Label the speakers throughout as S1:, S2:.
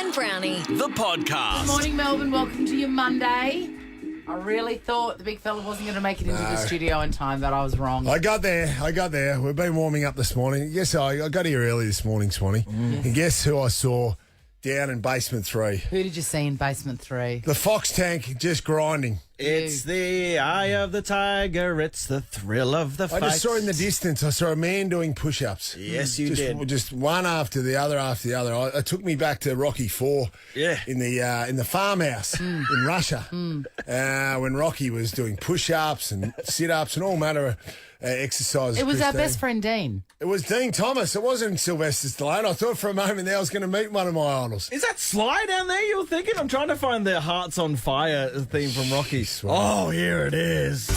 S1: and Brownie.
S2: The podcast.
S3: Good morning, Melbourne. Welcome to your Monday. I really thought the big fella wasn't going to make it into the studio in time, but I was wrong.
S4: I got there. We've been warming up this morning. Yes, I got here early this morning, Swanee.
S3: Yes.
S4: And guess who I saw down in basement 3?
S3: Who did you see in basement 3?
S4: The Fox tank just grinding.
S5: It's the eye of the tiger. It's the thrill of the fight.
S4: I just saw in the distance, I saw a man doing push-ups.
S5: Yes, you did.
S4: Just one after the other after the other. It took me back to Rocky 4 in the farmhouse in Russia when Rocky was doing push-ups and sit-ups and all manner of exercises.
S3: It was our
S4: Christine.
S3: best friend Dean.
S4: It was Dean Thomas. It wasn't Sylvester Stallone. I thought for a moment there I was going to meet one of my idols.
S5: Is that Sly down there you were thinking? I'm trying to find the Hearts on Fire theme from Rocky. Oh, here it is.
S4: There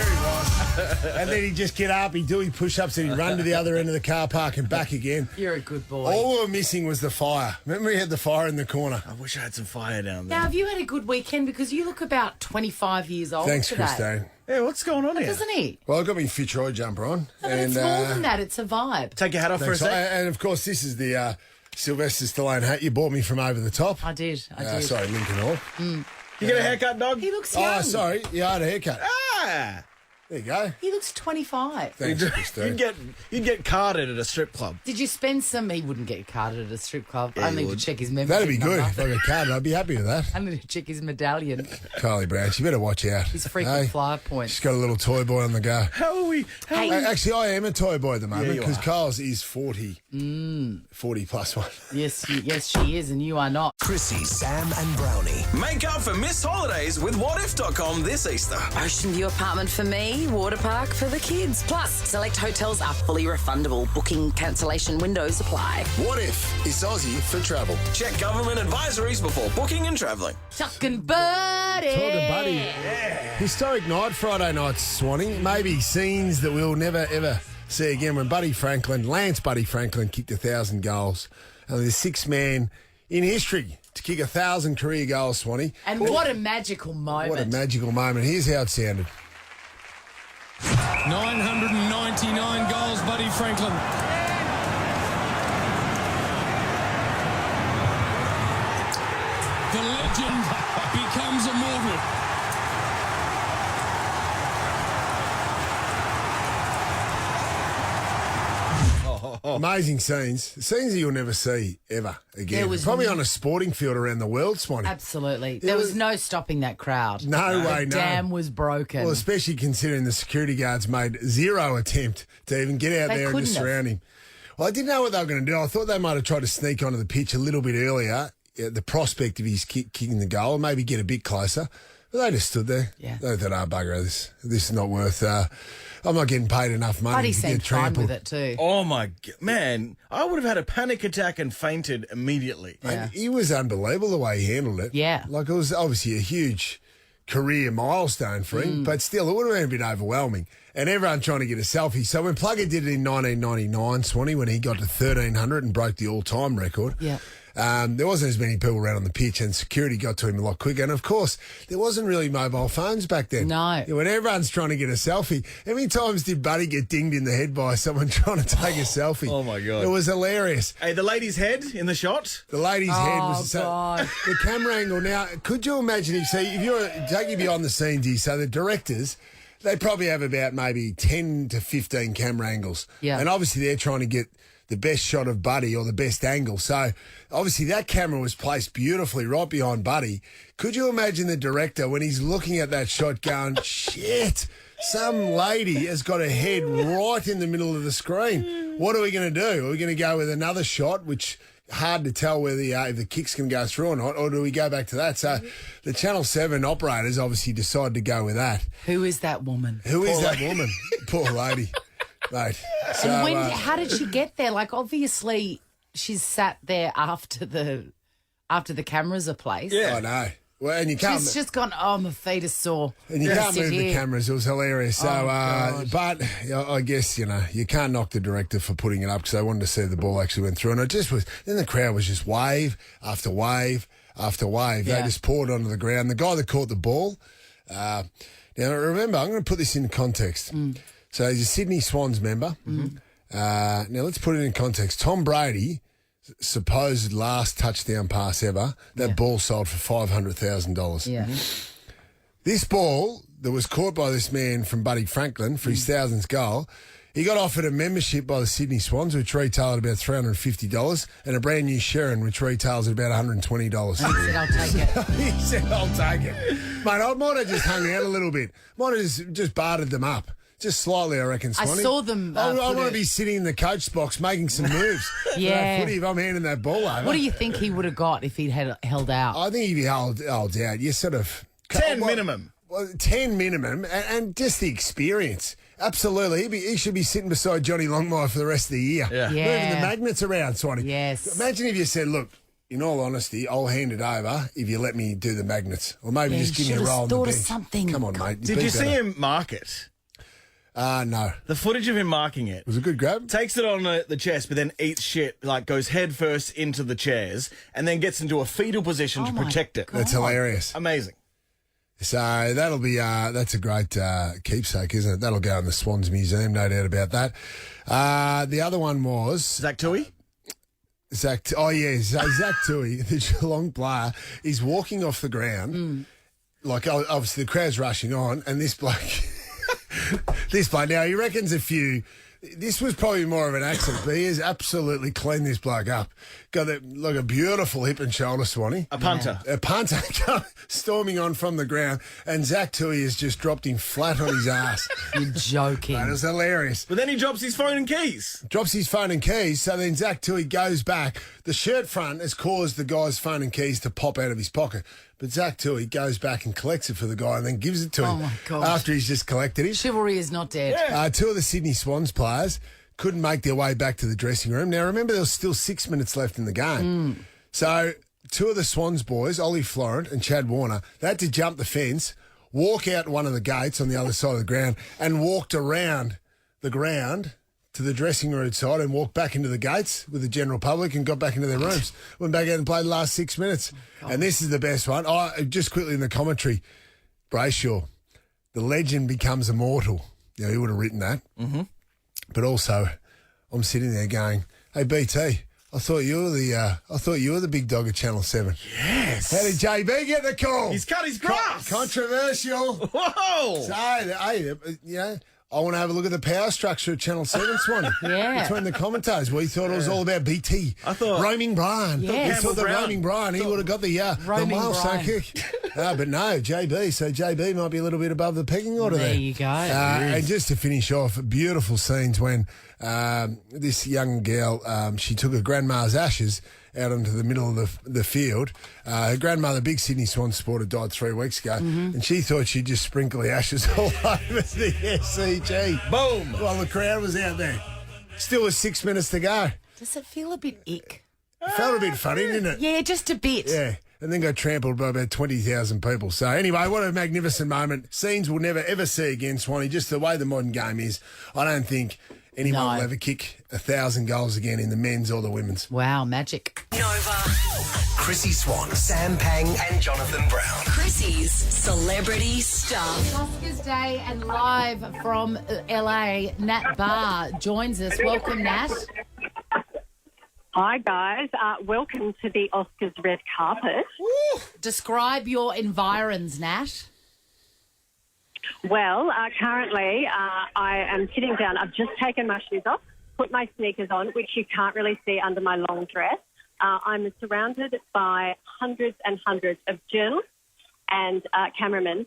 S4: he was. And then he'd just get up, he'd do his push-ups and he'd run to the other end of the car park and back again.
S3: You're a good boy.
S4: All we were missing was the fire. Remember we had the fire in the corner?
S5: I wish I had some fire down there.
S3: Now, have you had a good weekend? Because you look about 25 years old
S4: Thanks,
S3: today.
S4: Christine.
S5: Yeah, what's going on here?
S3: Doesn't he?
S4: Well, I got my Fitzroy jumper on.
S3: No, but it's more than that. It's a vibe.
S5: Take your hat off for a
S4: Thanks.
S5: sec.
S4: And, of course, this is the Sylvester Stallone hat you bought me from over the top.
S3: I did. I did.
S4: Sorry, Lincoln Hall.
S5: You get a haircut, dog?
S3: He looks young.
S4: Oh, sorry. Yeah, I had a haircut.
S5: Ah!
S4: There you go.
S3: He looks 25.
S4: Thanks, Christine.
S5: You'd get carded at a strip club.
S3: Did you spend some... He wouldn't get carded at a strip club.
S5: Yeah,
S3: Only
S5: he
S3: to
S5: would.
S3: check his membership
S4: That'd be good.
S3: number.
S4: If I got carded, I'd be happy with that.
S3: Only to check his medallion.
S4: Carly Brown, you better watch out.
S3: His frequent
S4: Hey?
S3: flyer points.
S4: She's got a little toy boy on the go.
S5: How are we?
S3: Hey.
S4: Actually, I am a toy boy at the moment
S5: you
S4: because
S5: are.
S4: Kyle's is 40. 40 plus one.
S3: Yes, she is, and you are not.
S2: Chrissie, Sam and Brownie. Make up for missed holidays with whatif.com this Easter.
S1: Ocean View apartment for me, water park for the kids. Plus, select hotels are fully refundable. Booking cancellation windows apply.
S2: What if is Aussie for travel? Check government advisories before booking and travelling.
S3: Chuck and Buddy.
S4: Talking buddy. Historic night, Friday night, Swanee. Maybe scenes that we'll never, ever see again when Lance Buddy Franklin kicked 1,000 goals. Only the sixth man in history to kick 1,000 career goals, Swanee.
S3: And what a magical moment.
S4: What a magical moment. Here's how it sounded.
S6: 999 goals, Buddy Franklin. The legend becomes immortal.
S4: Amazing scenes that you'll never see ever again.
S3: There was
S4: Probably on a sporting field around the world, Swanee.
S3: Absolutely. There was no stopping that crowd.
S4: No way,
S3: The
S4: no.
S3: dam was broken.
S4: Well, especially considering the security guards made zero attempt to even get out
S3: They
S4: there and just
S3: couldn't have.
S4: surround him. Well, I didn't know what they were going to do. I thought they might have tried to sneak onto the pitch a little bit earlier, the prospect of his kicking the goal, and maybe get a bit closer. But they just stood there.
S3: Yeah.
S4: They thought, bugger, this is not worth... I'm not getting paid enough money
S3: Buddy
S4: to get
S3: seemed fine
S4: trampled.
S3: with it too.
S5: Oh, my God. Man, I would have had a panic attack and fainted immediately.
S3: Yeah.
S4: He was unbelievable the way he handled it.
S3: Yeah.
S4: Like, it was obviously a huge career milestone for him, but still, it would have been a bit overwhelming. And everyone trying to get a selfie. So when Plugger did it in 1999, Swanee, when he got to 1,300 and broke the all-time record,
S3: Yeah.
S4: there wasn't as many people around on the pitch, and security got to him a lot quicker. And, of course, there wasn't really mobile phones back then.
S3: No.
S4: When everyone's trying to get a selfie, how many times did Buddy get dinged in the head by someone trying to take a selfie?
S5: Oh, my God.
S4: It was hilarious.
S5: Hey, the lady's head in the shot?
S4: The lady's head was
S3: God.
S4: the camera angle. Now, could you imagine if you're taking beyond the scenes here, so the directors, they probably have about maybe 10 to 15 camera angles.
S3: Yeah.
S4: And obviously they're trying to get the best shot of Buddy or the best angle. So obviously that camera was placed beautifully right behind Buddy. Could you imagine the director when he's looking at that shot going, shit, some lady has got a head right in the middle of the screen. What are we going to do? Are we going to go with another shot, which hard to tell whether if the kicks can go through or not, or do we go back to that? So the Channel 7 operators obviously decided to go with that.
S3: Who is that woman?
S4: Who is that woman? Poor lady. Mate. So,
S3: And how did she get there? Like, obviously, she's sat there after the cameras are placed.
S5: Yeah.
S4: I know. Well, and you can't.
S3: She's just gone, oh, my feet are sore.
S4: And you
S3: Just
S4: can't
S3: sit
S4: move the
S3: here.
S4: cameras. It was hilarious. So,
S3: God.
S4: but I guess, you can't knock the director for putting it up because they wanted to see the ball actually went through. And it just was, then the crowd was just wave after wave after wave.
S3: Yeah.
S4: They just poured onto the ground. The guy that caught the ball, now remember, I'm going to put this in context. So he's a Sydney Swans member. Now let's put it in context. Tom Brodie supposed last touchdown pass ever. That ball sold for $500,000.
S3: Yeah.
S4: This ball that was caught by this man from Buddy Franklin for his 1000th goal, he got offered a membership by the Sydney Swans, which retailed at about $350, and a brand new Sharon, which retails at about $120.
S3: He said, I'll take it.
S4: He said, I'll take it. Mate, I might have just hung out a little bit. Might have just bartered them up. Just slightly, I reckon,
S3: I
S4: Swanee.
S3: saw them.
S4: I want
S3: put
S4: to
S3: it-
S4: be sitting in the coach box making some moves.
S3: Yeah.
S4: Footy, if I'm handing that ball over.
S3: What do you think he would have got if he'd had held out?
S4: I think if he holds out, you sort of...
S5: 10 minimum.
S4: Well, 10 minimum, and just the experience. Absolutely. He should be sitting beside Johnny Longmire for the rest of the year.
S5: Yeah.
S3: Yeah.
S4: Moving the magnets around, Swanee.
S3: Yes.
S4: Imagine if you said, look, in all honesty, I'll hand it over if you let me do the magnets. Or maybe
S3: Yeah,
S4: just
S3: you
S4: give me a
S3: should have
S4: roll on the
S3: thought of
S4: bench.
S3: something.
S4: Come on, mate.
S5: Did
S4: Be
S5: you see
S4: better.
S5: him mark it?
S4: No.
S5: The footage of him marking it.
S4: It was a good grab.
S5: Takes it on the chest, but then eats shit, like goes head first into the chairs, and then gets into a fetal position to
S3: my
S5: protect it.
S4: That's hilarious.
S5: Amazing.
S4: So that'll be that's a great keepsake, isn't it? That'll go in the Swans Museum, no doubt about that. The other one was
S5: Zach Tui?
S4: Zach. Oh yeah, Zach Tui, the Geelong player, is walking off the ground. Like obviously the crowd's rushing on, and this bloke, now he reckons a few. This was probably more of an accident, but he has absolutely cleaned this bloke up. Got like a beautiful hip and shoulder, Swanee.
S5: A punter.
S4: A punter storming on from the ground, and Zach Tui has just dropped him flat on his ass.
S3: You're joking.
S4: That was hilarious.
S5: But then he drops his phone and keys.
S4: Drops his phone and keys, so then Zach Tui goes back. The shirt front has caused the guy's phone and keys to pop out of his pocket. But Zach Tui goes back and collects it for the guy and then gives it to him.
S3: Oh, my God.
S4: After he's just collected it.
S3: Chivalry is not dead.
S4: Two of the Sydney Swans players couldn't make their way back to the dressing room. Now, remember, there was still 6 minutes left in the game. So, two of the Swans boys, Ollie Florent and Chad Warner, they had to jump the fence, walk out one of the gates on the other side of the ground, and walked around the ground to the dressing room side and walked back into the gates with the general public and got back into their rooms. Went back out and played the last 6 minutes. And this is the best one. Oh, just quickly in the commentary, Brayshaw, the legend becomes immortal. You know, he would have written that. Mm-hmm. But also, I'm sitting there going, "Hey BT, I thought you were the big dog at Channel 7.
S5: Yes.
S4: How did JB get the call?
S5: He's cut his grass.
S4: Controversial.
S5: Whoa.
S4: So, hey, you know, I want to have a look at the power structure at Channel 7, Swan.
S3: Yeah.
S4: Between the commentators. We thought it was all about BT.
S5: I thought-
S4: Roaming Brian.
S3: Yes.
S4: We thought
S5: Campbell
S4: the
S5: Brown.
S4: roaming Brian, he would have got the
S3: Roaming
S4: milestone
S3: Brian.
S4: kick. But no, JB. So JB might be a little bit above the pecking order there.
S3: There you go.
S4: And just to finish off, beautiful scenes when this young girl, she took her grandma's ashes out onto the middle of the field. Her grandmother, big Sydney Swan supporter, died 3 weeks ago, and she thought she'd just sprinkle the ashes all over the SCG.
S5: Boom.
S4: While the crowd was out there. Still with 6 minutes to go.
S3: Does it feel a bit ick?
S4: Felt a bit funny, didn't it?
S3: Yeah, just a bit.
S4: Yeah. And then got trampled by about 20,000 people. So anyway, what a magnificent moment. Scenes we'll never, ever see again, Swanee. Just the way the modern game is, I don't think anyone
S3: No.
S4: will ever kick 1,000 goals again in the men's or the women's.
S3: Wow, magic.
S7: Nova.
S2: Chrissy Swan, Sam Pang, and Jonathan Brown.
S7: Chrissy's Celebrity Stuff.
S3: Oscars Day and live from LA, Nat Barr joins us. Welcome, Nat.
S8: Hi, guys. Welcome to the Oscars red carpet.
S3: Describe your environs, Nat.
S8: Well, currently, I am sitting down. I've just taken my shoes off, put my sneakers on, which you can't really see under my long dress. I'm surrounded by hundreds and hundreds of journalists and cameramen.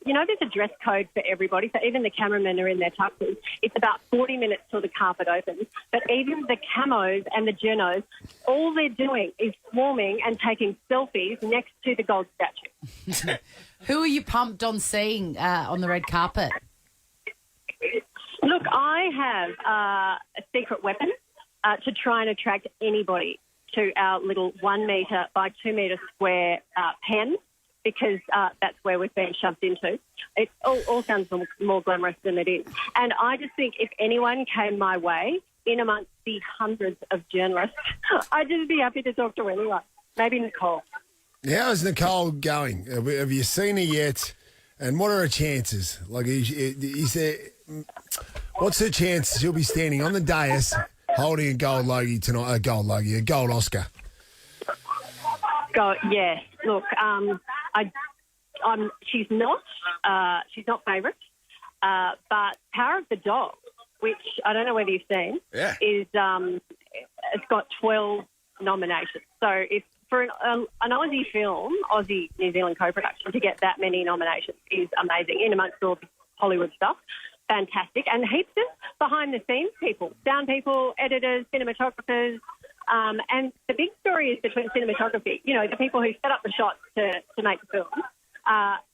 S8: You know, there's a dress code for everybody, so even the cameramen are in their tuxes. It's about 40 minutes till the carpet opens. But even the camos and the journos, all they're doing is swarming and taking selfies next to the gold statue.
S3: Who are you pumped on seeing on the red carpet?
S8: Look, I have a secret weapon to try and attract anybody to our little 1 metre by 2 metre square pen, because that's where we've been shoved into. It all sounds more glamorous than it is. And I just think if anyone came my way, in amongst the hundreds of journalists, I'd just be happy to talk to anyone. Maybe Nicole.
S4: How's Nicole going? Have you seen her yet? And what are her chances? Like, is there... What's her chance she'll be standing on the dais holding a gold Logie tonight. A gold Logie, a gold Oscar.
S8: Yes. Look, she's not favourite, but Power of the Dog, which I don't know whether you've seen, is it's got 12 nominations. So if for an Aussie film, Aussie New Zealand co-production, to get that many nominations is amazing. In amongst all the Hollywood stuff, fantastic, and heaps of behind-the-scenes people, sound people, editors, cinematographers. And the big story is between cinematography, the people who set up the shots to make the film.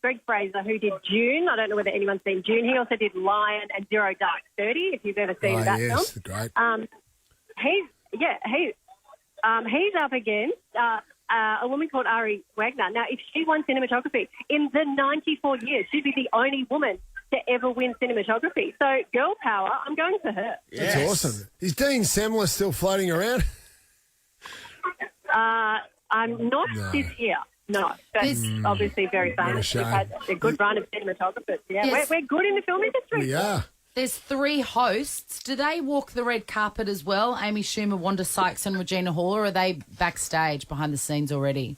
S8: Greg Fraser, who did June. I don't know whether anyone's seen June. He also did Lion and Zero Dark 30, if you've ever seen that film.
S4: Great.
S8: He's up against a woman called Ari Wagner. Now, if she won cinematography in the 94 years, she'd be the only woman to ever win cinematography. So, girl power, I'm going for her.
S4: That's awesome. Is Dean Semler still floating around?
S8: I'm not this year. No, but obviously very famous. We've had a good run of cinematographers. Yeah,
S3: Yes.
S8: we're good in the film industry.
S4: We are.
S3: There's 3 hosts. Do they walk the red carpet as well? Amy Schumer, Wanda Sykes and Regina Hall, or are they backstage behind the scenes already?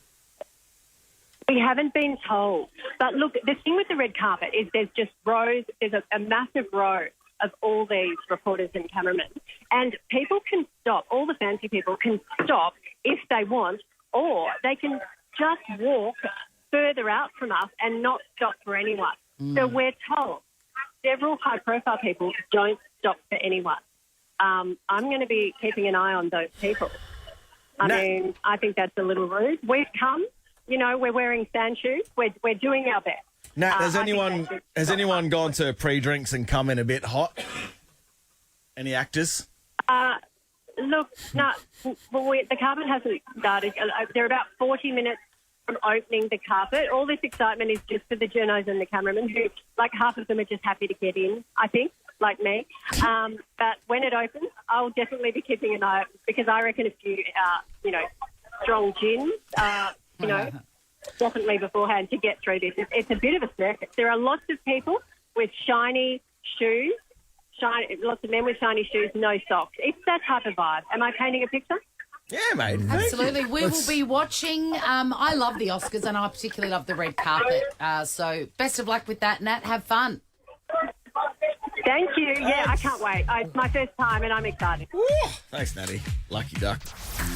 S8: We haven't been told. But look, the thing with the red carpet is there's just rows, there's a massive row of all these reporters and cameramen. And people can stop, all the fancy people can stop if they want, or they can just walk further out from us and not stop for anyone. So we're told several high-profile people don't stop for anyone. I'm going to be keeping an eye on those people. I mean, I think that's a little rude. We've come, we're wearing sand shoes. We're doing our best.
S5: Nat, has anyone gone to pre-drinks and come in a bit hot? Any actors?
S8: Look, no, the carpet hasn't started. They're about 40 minutes from opening the carpet. All this excitement is just for the journos and the cameramen, who, like, half of them are just happy to get in, I think, like me. But when it opens, I'll definitely be keeping an eye, because I reckon a few, strong gins, definitely beforehand to get through this. It's a bit of a circus. There are lots of people with shiny shoes, lots of men with shiny shoes, no socks. It's that type of vibe. Am I painting a picture?
S5: Yeah, mate.
S3: Absolutely. We will be watching. I love the Oscars, and I particularly love the red carpet. So best of luck with that, Nat. Have fun.
S8: Thank you. Yeah, I can't wait. It's my first time and I'm excited.
S5: Thanks, Natty. Lucky duck.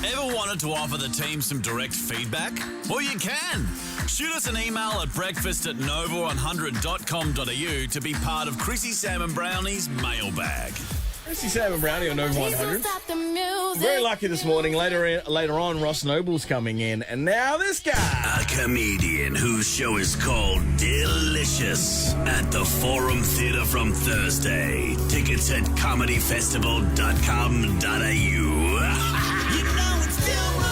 S2: Ever wanted to offer the team some direct feedback? Well, you can. Shoot us an email at breakfast@nova100.com.au to be part of Chrissy, Sam and Brownie's mailbag.
S5: Chrissy, Sam and Brownie on Nova 100. Very lucky this morning. Later on, Ross Noble's coming in. And now this guy.
S2: A comedian whose show is called Delicious at the Forum Theatre from Thursday. Tickets at comedyfestival.com.au. You know it's Dilruk,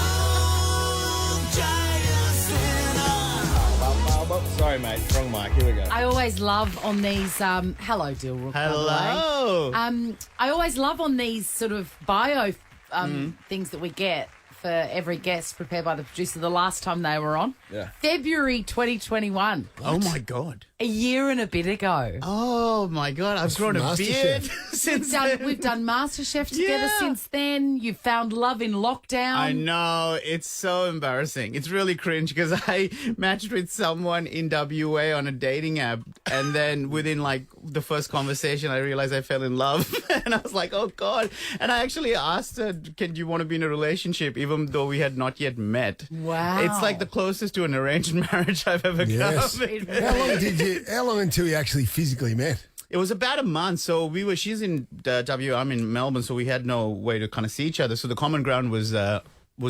S2: Jayasinha.
S5: Sorry, mate. Wrong mic. Here we go.
S3: I always love on these. Hello, Dilruk.
S5: Hello.
S3: I always love on these sort of bio things that we get for every guest prepared by the producer. The last time they were on, February 2021.
S9: Oh my God.
S3: A year and a bit ago.
S9: Oh my God, I've grown a beard since then.
S3: We've done MasterChef together since then. You've found love in lockdown.
S9: I know, it's so embarrassing. It's really cringe because I matched with someone in WA on a dating app, and then within like the first conversation I realized I fell in love and I was like, oh God. And I actually asked her, do you want to be in a relationship, even though we had not yet met?
S3: Wow.
S9: It's like the closest to an arranged marriage I've ever come.
S4: How long until you actually physically met?
S9: It was about a month. So she's in WA, I'm in Melbourne, so we had no way to kind of see each other. So the common ground was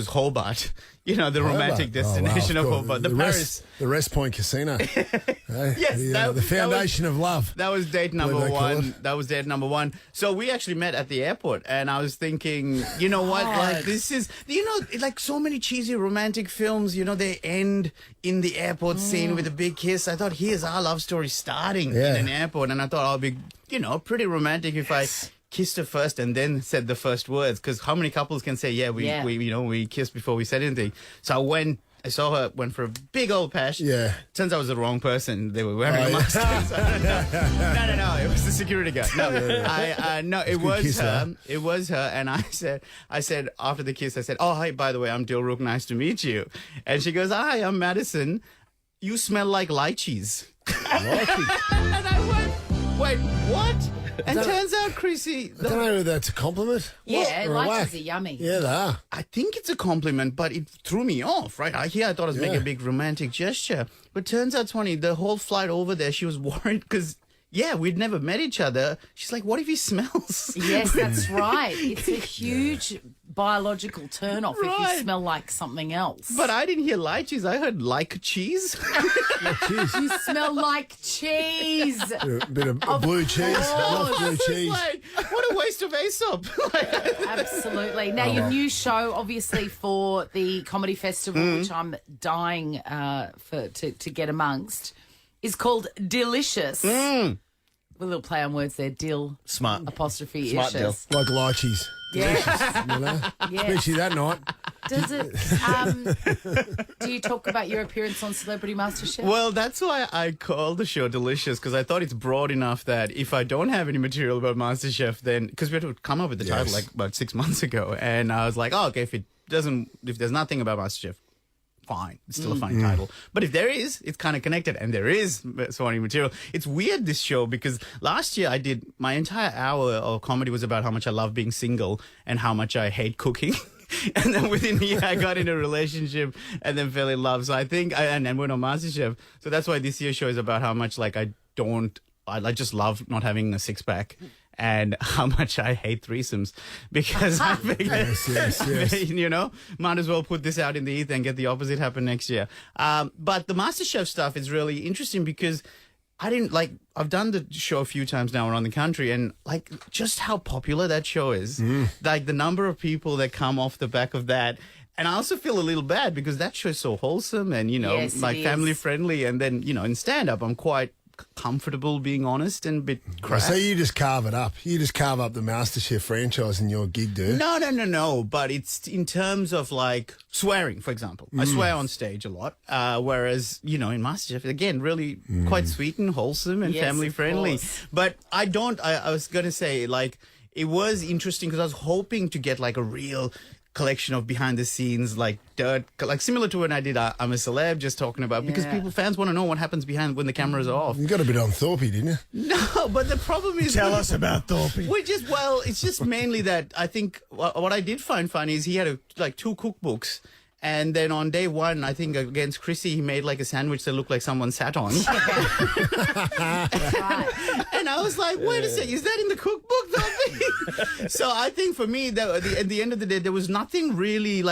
S9: Hobart, the romantic destination of Hobart. The
S4: Rest Point Casino.
S9: Yes,
S4: the foundation of love.
S9: That was date number one. That was date number one. So we actually met at the airport, and I was thinking, you know what? Like, this is, like so many cheesy romantic films, they end in the airport scene with a big kiss. I thought, here's our love story starting in an airport, and I thought I'll be, pretty romantic if I kissed her first and then said the first words, because how many couples can say, we kissed before we said anything? So I went I saw her, went for a big old pash.
S4: Yeah.
S9: Turns out I was the wrong person. They were wearing a mask. No. It was the security guard. No, it was her. It was her. And I said after the kiss, I said, "Oh, hi, by the way, I'm Dilruk. Nice to meet you." And she goes, "Hi, I'm Madison. You smell like lychees." And I went, "Wait, what?" And turns out, Chrissy...
S4: I don't know whether that's a compliment.
S3: Yeah,
S4: or a
S3: lychees
S4: whack.
S3: are yummy.
S4: Yeah, they are.
S9: I think it's a compliment, but it threw me off, right? I thought I was making a big romantic gesture. But turns out, Tony, the whole flight over there, she was worried because... Yeah, we'd never met each other. She's like, "What if he smells?"
S3: Yes, that's right. It's a huge biological turn-off if
S9: Right.
S3: you smell like something else.
S9: But I didn't hear lychees. I heard like cheese.
S3: You smell like cheese.
S4: A bit of blue cheese. Love blue cheese.
S9: Like, what a waste of Aesop.
S3: Absolutely. Now, your new show, obviously, for the Comedy Festival, which I'm dying to get amongst, is called Delicious. With a little play on words there. Dill.
S5: Smart.
S3: Apostrophe.
S5: Smart dill.
S4: Like lychees.
S3: Yeah.
S4: You know?
S3: Yeah.
S4: Especially that night.
S3: Does it? Do you talk about your appearance on Celebrity MasterChef?
S9: Well, that's why I called the show Delicious, because I thought it's broad enough that if I don't have any material about MasterChef, then... Because we had to come up with the title like about 6 months ago. And I was like, oh, okay, if there's nothing about MasterChef, fine. It's still a funny title. But if there is, it's kind of connected, and there is so many material. It's weird, this show, because last year I did my entire hour of comedy was about how much I love being single and how much I hate cooking. And then within a year, I got in a relationship and then fell in love. So I think, and went on MasterChef. So that's why this year's show is about how much I just love not having a six-pack. And how much I hate threesomes, because I figured,
S4: yes.
S9: might as well put this out in the ether and get the opposite happen next year. But the MasterChef stuff is really interesting because I've done the show a few times now around the country, and just how popular that show is. Like the number of people that come off the back of that. And I also feel a little bad because that show is so wholesome and,
S3: Yes,
S9: family friendly. And then, in stand-up, I'm quite comfortable being honest and a bit crap.
S4: So you just carve it up. You just carve up the MasterChef franchise in your gig, do you?
S9: No. But it's in terms of swearing, for example. I swear on stage a lot. Whereas, in MasterChef, again, really quite sweet and wholesome and
S3: Yes,
S9: family
S3: of
S9: friendly.
S3: course.
S9: But I was going to say, it was interesting because I was hoping to get a real collection of behind the scenes dirt, similar to when I did I'm a Celeb, just talking about because fans want to know what happens behind when the cameras are off.
S4: You got a bit on Thorpe, didn't you?
S9: No, but the problem is
S5: Tell us about Thorpe.
S9: It's just mainly that I think what I did find funny is he had two cookbooks. And then on day one, I think against Chrissie, he made a sandwich that looked like someone sat on. And I was like, wait a second, is that in the cookbook, Thorpe? So I think for me, at the end of the day, there was nothing really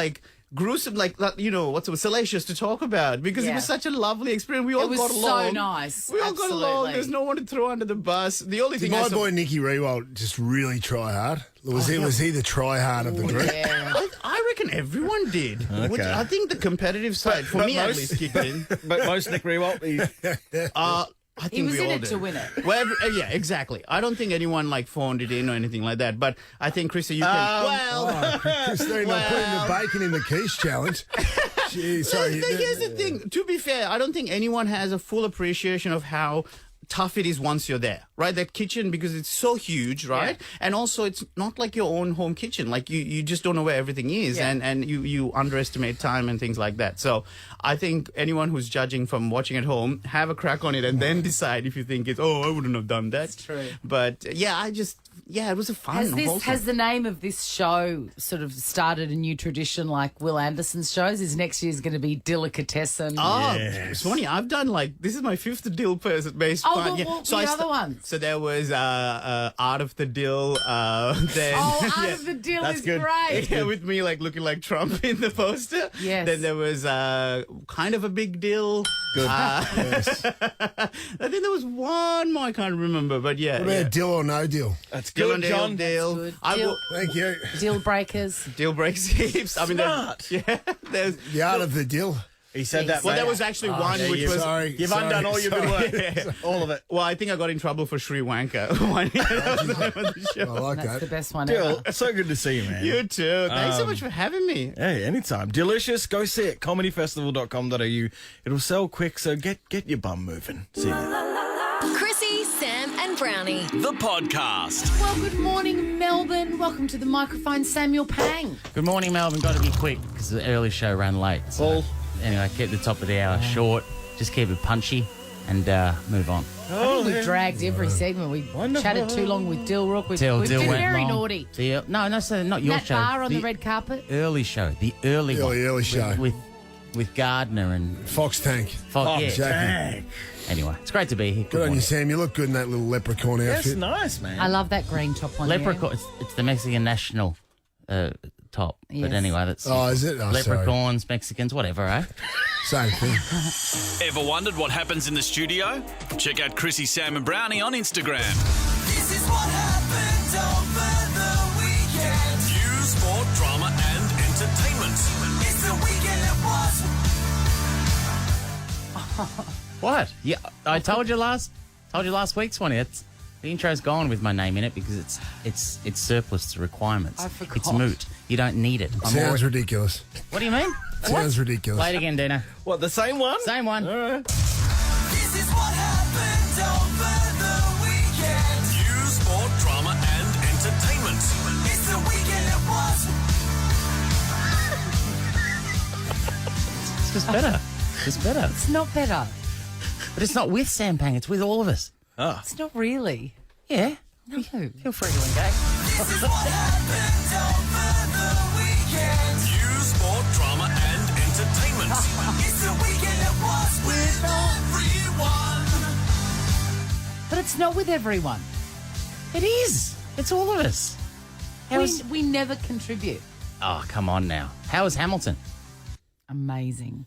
S9: gruesome, salacious to talk about because it was such a lovely experience. We all got along.
S3: It was so nice.
S9: We all got along. There's no one to throw under the bus. The only
S4: Did
S9: thing
S4: my boy Nicky Rewalt just really try hard? Was he the try hard of the group?
S3: Yeah.
S9: I reckon everyone did.
S5: Okay.
S9: Which I think the competitive side, for me at least, kicked in.
S5: But most Nick Rewalt,
S9: I think
S3: He was
S9: we
S3: in
S9: all
S3: it
S9: did.
S3: to win it.
S9: Well, yeah, exactly. I don't think anyone phoned it in or anything like that. But I think, Chrissy, you can.
S4: Christine, I'm putting the bacon in the quiche challenge. Jeez, sorry.
S9: Here's the thing. To be fair, I don't think anyone has a full appreciation of how tough it is once you're there, right? That kitchen, because it's so huge, right?
S3: Yeah.
S9: And also it's not like your own home kitchen. You just don't know where everything is, and you underestimate time and things like that. So I think anyone who's judging from watching at home, have a crack on it and then decide if you think it's, I wouldn't have done that.
S3: That's true.
S9: But it was a fun.
S3: Has the name of this show sort of started a new tradition like Will Anderson's shows? Is next year's going to be Delicatessen?
S9: It's funny. I've done this is my fifth dill-based one.
S3: What were the other ones?
S9: So there was Art of the Dill. Then
S3: Art of the Dill
S5: that's
S3: is
S5: good.
S3: great.
S9: yeah, with me looking like Trump in the poster.
S3: Yes.
S9: Then there was Kind of a Big Deal.
S5: Good.
S4: Yes.
S9: I think there was one more I can't remember, but yeah.
S4: What about Dill or No Deal?
S5: That's
S9: Dill
S5: good,
S9: and
S5: John.
S9: Dill.
S3: Good.
S4: Thank you.
S3: Deal breakers.
S9: Deal breaks heaps. I mean,
S5: Smart.
S9: there's
S4: The art of the dill.
S5: He said that.
S9: Well,
S5: mate.
S9: there was actually one
S5: yeah,
S9: which
S5: you-
S9: was.
S4: Sorry.
S5: You've undone all your good work. All of it.
S9: Well, I think I got in trouble for Sri Lanka. That was the name of the show.
S4: I like
S3: That's
S4: that.
S3: the best one
S5: Dill,
S3: ever.
S5: it's so good to see you, man.
S9: You too. Thanks so much for having me.
S5: Hey, anytime. Delicious. Go see it. comedyfestival.com.au. It'll sell quick, so get your bum moving. See you.
S7: Chrissy, Sam, and Brownie.
S2: The podcast.
S3: Well, good morning, Melbourne. Welcome to the microphone, Samuel Pang.
S10: Good morning, Melbourne. Got to be quick because the early show ran late. So anyway, keep the top of the hour short. Just keep it punchy and move on.
S3: I think we've dragged every segment. We chatted too long with Dilruk. We've
S10: Dill
S3: been
S10: went
S3: very
S10: long.
S3: naughty.
S10: No, so not your
S3: Nat
S10: show.
S3: Barr on the red carpet.
S10: Early show. The early one.
S4: Early show.
S10: With Gardner and
S4: Fox Tank.
S10: yeah.
S4: Exactly.
S10: Anyway, it's great to be here.
S4: Good on you, Sam. You look good in that little leprechaun
S5: That's
S4: outfit.
S5: nice, man.
S3: I love that green top on
S10: Leprechaun. It's the Mexican national top.
S3: Yes.
S10: But anyway, that's
S4: Oh, is it? Oh, sorry.
S10: leprechauns, Mexicans, whatever, eh?
S4: Same thing.
S2: Ever wondered what happens in the studio? Check out Chrissy, Sam and Brownie on Instagram.
S11: This is what happened over the weekend.
S2: News, sport, drama and entertainment.
S11: It's the weekend it was.
S10: What? Yeah, I told you last week, Swanee. The intro's gone with my name in it because it's surplus to requirements.
S3: I forgot.
S10: It's moot. You don't need it.
S4: Sounds ridiculous.
S10: What do you mean?
S4: Sounds ridiculous.
S10: Play it again, Dino.
S5: What, the same one?
S10: Same one.
S5: All right.
S11: This is what happened over the weekend.
S2: News, sport, drama and entertainment.
S11: It's the weekend it was.
S10: It's just better. It's better.
S3: It's not better.
S10: But it's not with Sam Pang. It's with all of us.
S3: It's not really.
S10: Yeah.
S3: No.
S10: Feel free to engage.
S11: This is what happened over the weekend.
S2: News, sport, drama and entertainment.
S11: It's the weekend it was with everyone.
S3: But it's not with everyone.
S10: It is. It's all of us.
S3: We never contribute.
S10: Oh, come on now. How is Hamilton?
S3: Amazing.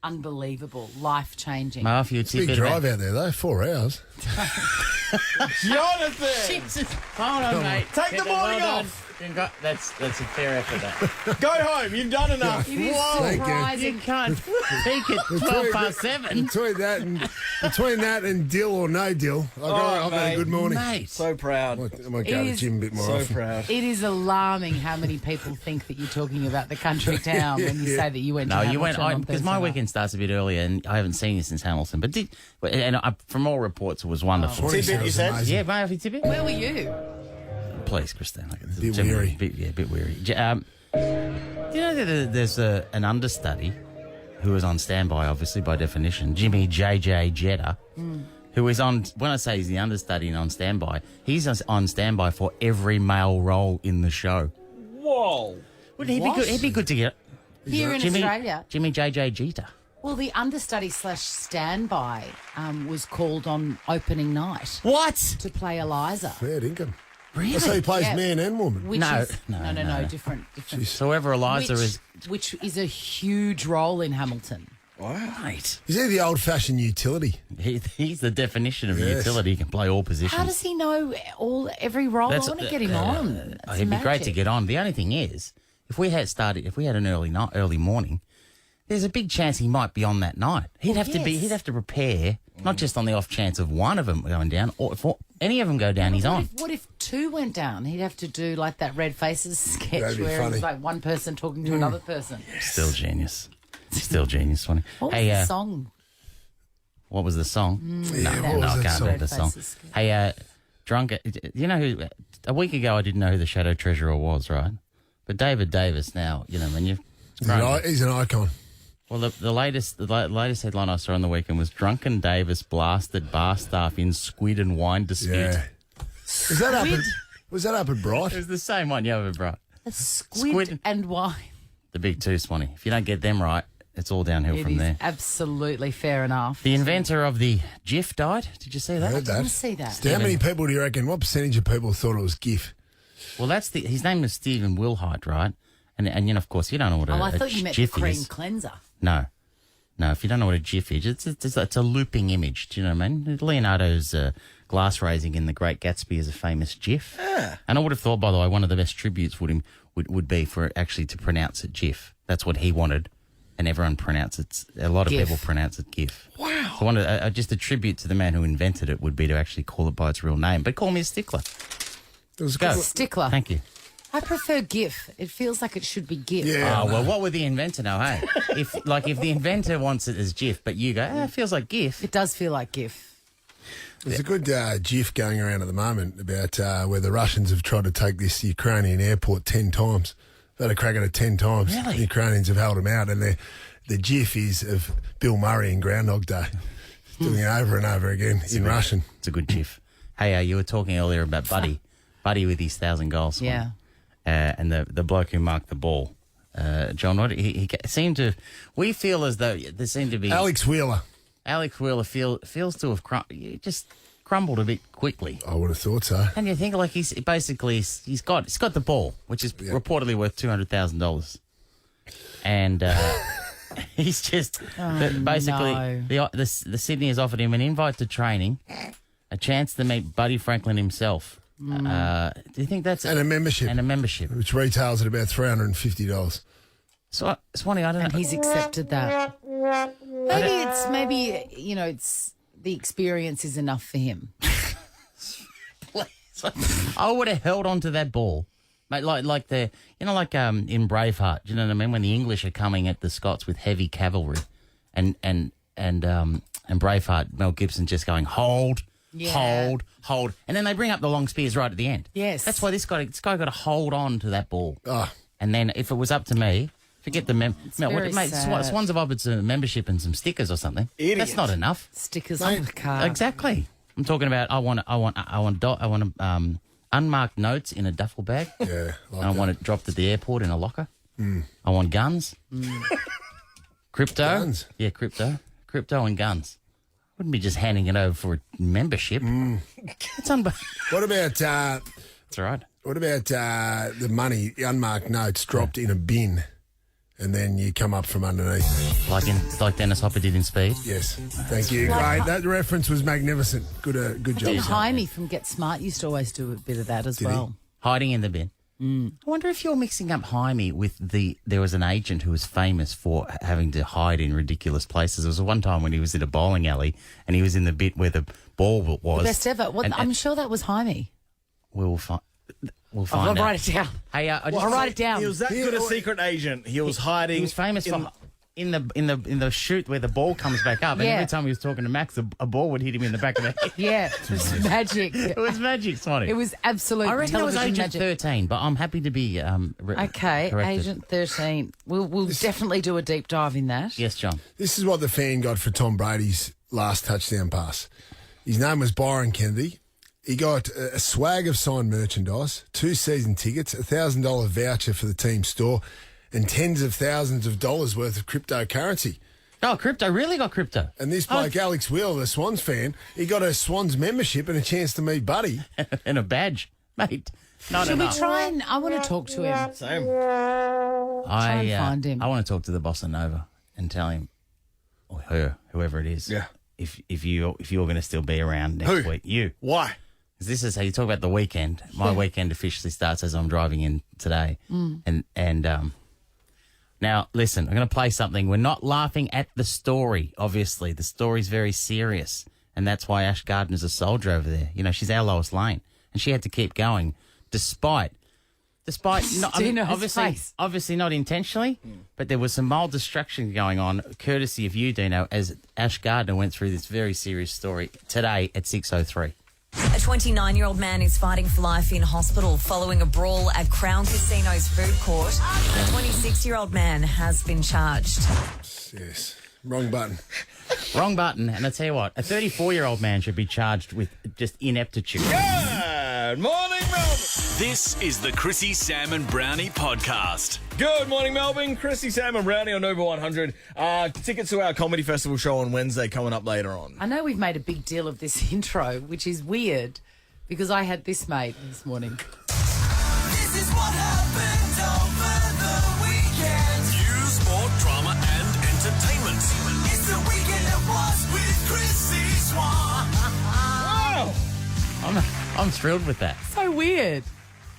S3: Unbelievable. Life-changing.
S10: Marv, you
S4: Big drive out there, though. 4 hours.
S5: Jonathan!
S10: Jesus. Hold on, mate.
S5: Take the morning
S10: Well
S5: off.
S10: done. That's a fair effort, that.
S5: Go home. You've done enough.
S3: It is
S4: Thank you.
S3: surprising.
S10: You can't peak at 7:12.
S4: Between that and Dill or no Dill, I've had a good morning.
S10: Mate.
S5: So proud.
S4: I might go to the
S3: is
S4: gym a bit more
S5: So
S4: often.
S5: proud.
S3: It is alarming how many people think that you're talking about the country town when you say that you went to
S10: No,
S3: Hamilton
S10: you went
S3: on
S10: because
S3: Thursday
S10: my
S3: night.
S10: weekend starts a bit earlier, and I haven't seen you since Hamilton. But from all reports, it was wonderful.
S5: Tidbit, you said?
S4: Amazing.
S10: Yeah, Murphy Tippett.
S3: Where were you?
S10: Please, Christine.
S4: Bit weary.
S10: A bit weary. Do you know that there's an understudy who is on standby, obviously by definition, Jimmy JJ Jetta, who is on. When I say he's the understudy and on standby, he's on standby for every male role in the show.
S5: Whoa.
S10: Wouldn't he be good? He'd be good to get
S3: Here in Australia.
S10: Jimmy JJ Jetta.
S3: Well, the understudy / standby was called on opening night
S10: What?
S3: to play Eliza.
S4: Fair income.
S10: Really?
S4: So he plays
S3: Yeah.
S4: man and woman.
S3: Which
S10: No,
S3: is,
S10: no,
S3: no, different.
S10: So whoever Eliza is.
S3: Which is a huge role in Hamilton.
S10: Right.
S4: Is he the old-fashioned utility?
S10: He's the definition of
S4: Yes.
S10: utility. He can play all positions.
S3: How does he know every role? I want to get him on. That's
S10: He'd be great
S3: magic.
S10: to get on. The only thing is, if we had an early morning, there's a big chance he might be on that night. He'd have to prepare, not just on the off chance of one of them going down, or if any of them go down, he's on.
S3: What if two went down? He'd have to do like that Red Faces sketch
S4: That'd be
S3: where
S4: funny.
S3: it's like one person talking to another person.
S10: Still genius. Still genius, Swanee.
S3: What was the song?
S10: What was the song?
S4: Yeah, what was
S10: I
S4: that
S10: can't
S4: song?
S10: remember the song.
S3: Faces.
S10: Hey, drunk. You know who? A week ago, I didn't know who the Shadow Treasurer was, right? But David Davis now, when you've
S4: He's an icon.
S10: well, the latest headline I saw on the weekend was Drunken Davis blasted bar staff in Squid and wine dispute.
S4: Yeah. Was that up?
S3: Squid?
S4: Was that up at Bright?
S10: It was the same one, yeah, bro.
S3: A squid and wine.
S10: The big two, Swanee. If you don't get them right, it's all downhill
S3: It
S10: from
S3: is
S10: there.
S3: absolutely fair enough.
S10: The inventor of the GIF died. Did you see that?
S4: Heard that.
S3: didn't see that.
S4: So how many people do you reckon? What percentage of people thought it was GIF?
S10: Well, his name is Stephen Wilhite, right? And of course, you don't know what
S3: I
S10: a
S3: thought you meant the
S10: GIF
S3: cream
S10: is.
S3: cleanser.
S10: No, if you don't know what a GIF is, it's a looping image. Do you know what I mean? Leonardo's glass raising in The Great Gatsby is a famous GIF. And I would have thought, by the way, one of the best tributes would be for actually to pronounce it GIF. That's what he wanted. and everyone pronounces it. A lot of
S3: GIF.
S10: people pronounce it GIF.
S5: Wow.
S10: So just a tribute to the man who invented it would be to actually call it by its real name. But call me a stickler.
S4: It was
S10: Go.
S4: good.
S3: Stickler.
S10: Thank you.
S3: I prefer GIF. It feels like it should be GIF.
S4: Yeah.
S10: Oh, well, what would the inventor know, hey? if the inventor wants it as GIF, but you go, it feels like GIF.
S3: It does feel like GIF.
S4: There's a good GIF going around at the moment about where the Russians have tried to take this Ukrainian airport 10 times. They've had a crack at it 10 times.
S10: Really?
S4: The Ukrainians have held them out, and the GIF is of Bill Murray in Groundhog Day, doing it over and over again in Russian.
S10: It's a good GIF. Hey, you were talking earlier about Buddy with his 1,000 goals.
S3: Yeah.
S10: And the bloke who marked the ball, John, what he seemed to. We feel as though there seemed to be
S4: Alex Wheeler
S10: feels to have just crumbled a bit quickly.
S4: I would have thought so.
S10: And you think like he's got the ball, which is reportedly worth $200,000, and he's just basically the Sydney has offered him an invite to training, a chance to meet Buddy Franklin himself. Do you think that's
S4: And a membership. Which retails at about $350.
S10: So, Swanee, I don't
S3: And
S10: know.
S3: he's accepted that. Maybe it's the experience is enough for him.
S10: I would have held on to that ball, mate. Like in Braveheart. Do you know what I mean? When the English are coming at the Scots with heavy cavalry, and Braveheart, Mel Gibson just going hold, hold, and then they bring up the long spears right at the end.
S3: Yes,
S10: that's why this guy got to hold on to that ball.
S4: Oh.
S10: And then if it was up to me. Forget the mate.
S3: sad.
S10: Swans have offered some membership and some stickers or something.
S5: Idiot.
S10: That's not enough.
S3: Stickers on the car.
S10: Exactly. I'm talking about. I want unmarked notes in a duffel bag.
S4: Yeah,
S10: and I want it dropped at the airport in a locker. I want guns. Crypto.
S4: Guns?
S10: Yeah, crypto and guns. Wouldn't be just handing it over for a membership. It's
S4: What about
S10: That's all right.
S4: What about the money, the unmarked notes dropped in a bin, and then you come up from underneath?
S10: Like Dennis Hopper did in Speed.
S4: Yes, thank you. Great. That reference was magnificent. Good job.
S3: I think Jaime from Get Smart used to always do a bit of that as well.
S10: Hiding in the bin. I wonder if you're mixing up Jaime with there was an agent who was famous for having to hide in ridiculous places. There was one time when he was in a bowling alley and he was in the bit where the ball was.
S3: The best ever. I'm sure that was Jaime.
S10: We'll find
S3: I'll
S10: out.
S3: write it down.
S10: Hey,
S3: I'll write it down.
S5: He was that good a secret agent. He was hiding.
S10: He was famous for in the shoot where the ball comes back up, and every time he was talking to Max, a ball would hit him in the back of the head.
S3: Yeah, it was magic.
S10: It was magic, Sonny.
S3: It was absolute.
S10: I reckon it was
S3: television
S10: Agent
S3: magic.
S10: 13, but I'm happy to be
S3: Okay,
S10: corrected.
S3: Agent 13. We'll definitely do a deep dive in that.
S10: Yes, John.
S4: This is what the fan got for Tom Brady's last touchdown pass. His name was Byron Kennedy. He got a swag of signed merchandise, 2 season tickets, $1,000 voucher for the team store, and tens of thousands of dollars worth of cryptocurrency.
S10: Oh, crypto really got crypto.
S4: And this bloke, Alex Wheeler, the Swans fan, he got a Swans membership and a chance to meet Buddy.
S10: And a badge, mate. Not
S3: Should
S10: enough.
S3: we try and... I want to talk to him.
S5: Same.
S3: Try and find him.
S10: I want to talk to the Bossa Nova and tell him, or her, whoever it is, if you're going to still be around next week. You.
S5: Why?
S10: Because this is how you talk about the weekend. My weekend officially starts as I'm driving in today. And now, listen, I'm going to play something. We're not laughing at the story, obviously. The story's very serious. And that's why Ash Gardner's a soldier over there. You know, she's our Lois Lane. And she had to keep going despite not,
S3: Do you know his face?
S10: obviously not intentionally, but there was some mild destruction going on, courtesy of you, Dino, as Ash Gardner went through this very serious story today at 6:03.
S7: A 29-year-old man is fighting for life in hospital following a brawl at Crown Casino's food court. A 26-year-old man has been charged.
S4: Yes. Wrong button.
S10: Wrong button. And I tell you what, a 34-year-old man should be charged with just ineptitude.
S5: Good morning, Melbourne.
S2: This is the Chrissy, Sam and Brownie podcast.
S5: Good morning, Melbourne. Chrissy, Sam and Brownie on Nova 100. Tickets to our comedy festival show on Wednesday coming up later on.
S3: I know we've made a big deal of this intro, which is weird because I had this made this morning.
S11: This is what happened over the weekend.
S2: News, sport, drama and entertainment.
S11: It's the weekend it was with Chrissy Swan.
S5: Wow.
S10: I'm thrilled with that.
S3: So weird.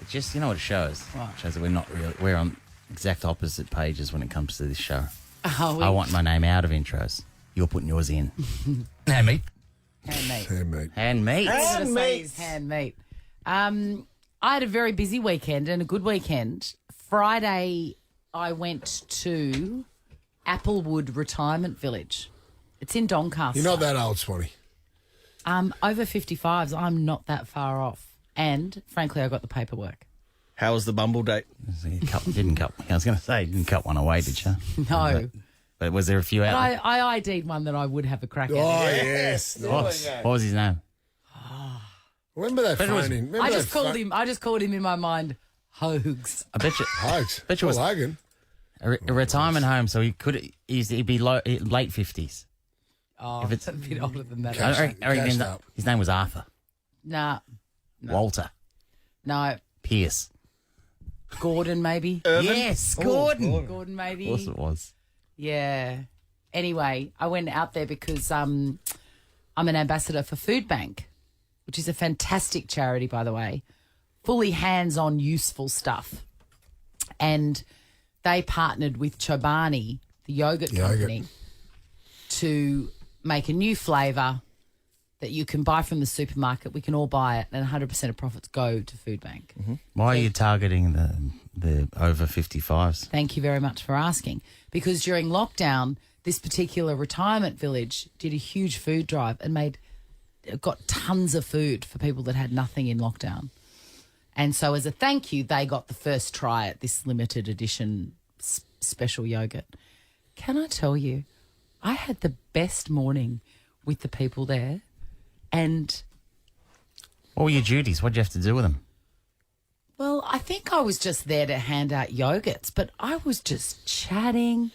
S10: It just, you know what it shows? It shows that we're not really, we're on exact opposite pages when it comes to this show. I want my name out of intros. You're putting yours in.
S6: Hand meat.
S3: Hand meat.
S10: Hand meat.
S3: Hand meat. Hand meat. I had a very busy weekend and a good weekend. Friday, I went to Applewood Retirement Village. It's in Doncaster.
S4: You're not that old, Swanee.
S3: Over 55s, I'm not that far off. And, frankly, I got the paperwork.
S5: How was the bumble date?
S10: Didn't cut. I was going to say, didn't cut one away, did you?
S3: No.
S10: But was there a few out?
S3: I ID'd one that I would have a crack at.
S4: Oh, yes.
S10: What was his name?
S4: Remember that phone in?
S3: I just called him in my mind Hogs.
S10: I bet you.
S4: Hogs.
S10: Bet you was
S4: Hogan.
S10: a retirement home, so he'd be late 50s.
S3: Oh,
S10: if it's
S3: a bit older than that.
S10: I reckon his name was Arthur.
S3: Nah.
S10: Walter.
S3: No.
S10: Pierce.
S3: Gordon, maybe.
S10: Yes, Gordon.
S3: Gordon, maybe.
S10: Of course it was.
S3: Yeah. Anyway, I went out there because I'm an ambassador for Food Bank, which is a fantastic charity, by the way. Fully hands-on, useful stuff. And they partnered with Chobani, the yogurt company, to make a new flavour that you can buy from the supermarket. We can all buy it, and 100% of profits go to Food Bank.
S10: Mm-hmm. Why are you targeting the over 55s?
S3: Thank you very much for asking. Because during lockdown, this particular retirement village did a huge food drive and got tons of food for people that had nothing in lockdown. And so as a thank you, they got the first try at this limited edition special yogurt. Can I tell you, I had the best morning with the people there. And
S10: what were your duties? What did you have to do with them?
S3: Well, I think I was just there to hand out yogurts, but I was just chatting,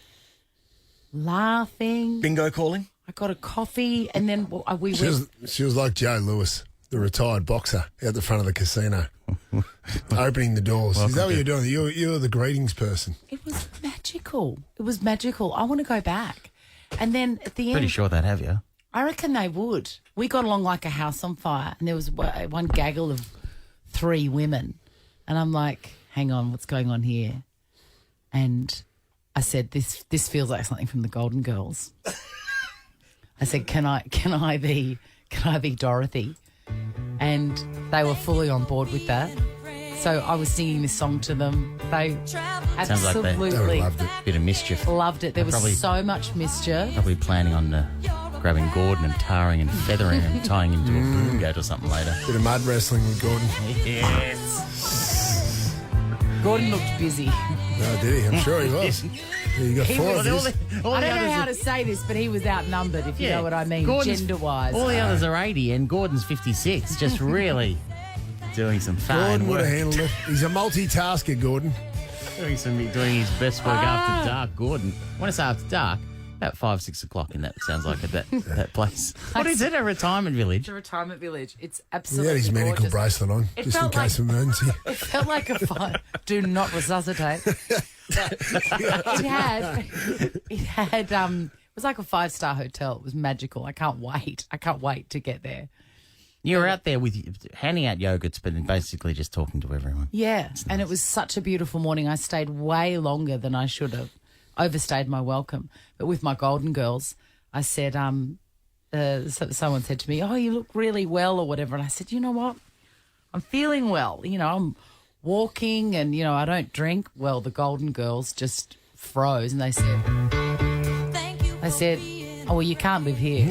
S3: laughing.
S5: Bingo calling?
S3: I got a coffee and then we went.
S4: She was like Joe Lewis, the retired boxer out the front of the casino, opening the doors. Is that what you're doing? You're the greetings person.
S3: It was magical. It was magical. I want to go back. And then at the end...
S10: Pretty sure they'd have you.
S3: I reckon they would. We got along like a house on fire, and there was one gaggle of 3 women. And I'm like, hang on, what's going on here? And I said, this feels like something from the Golden Girls. I said, can I be Dorothy? And they were fully on board with that. So I was singing this song to them. They absolutely
S10: loved it. Bit of mischief.
S3: Loved it. There was so much mischief.
S10: Probably planning on grabbing Gordon and tarring and feathering and tying him to a boom gate or something later.
S4: Bit of mud wrestling with Gordon.
S10: Yes.
S3: Gordon looked busy.
S4: No, did he? I'm sure he was. You got 4 of these.
S3: I don't know how to say this, but he was outnumbered, if you know what I mean, gender-wise.
S10: All the others are 80 and Gordon's 56. Just really doing some fun.
S4: Gordon would have handled it. He's a multitasker, Gordon.
S10: Doing his best work after dark, Gordon. When I say after dark, about 5, 6 o'clock in that sounds like at that place. What is it? A retirement village?
S3: It's a retirement village. It's
S4: He
S3: absolutely
S4: had his medical
S3: gorgeous.
S4: bracelet on, just in case of emergency.
S3: It felt like a fun. Do not resuscitate. It was like a 5-star hotel. It was magical. I can't wait to get there.
S10: You were out there handing out yogurts, but then basically just talking to everyone.
S3: Yeah,
S10: nice.
S3: And it was such a beautiful morning. I stayed way longer than I should have. Overstayed my welcome. But with my Golden Girls, I said, someone said to me, oh, you look really well or whatever. And I said, you know what? I'm feeling well. I'm walking and, I don't drink. Well, the Golden Girls just froze and they said, oh, well, you can't live here.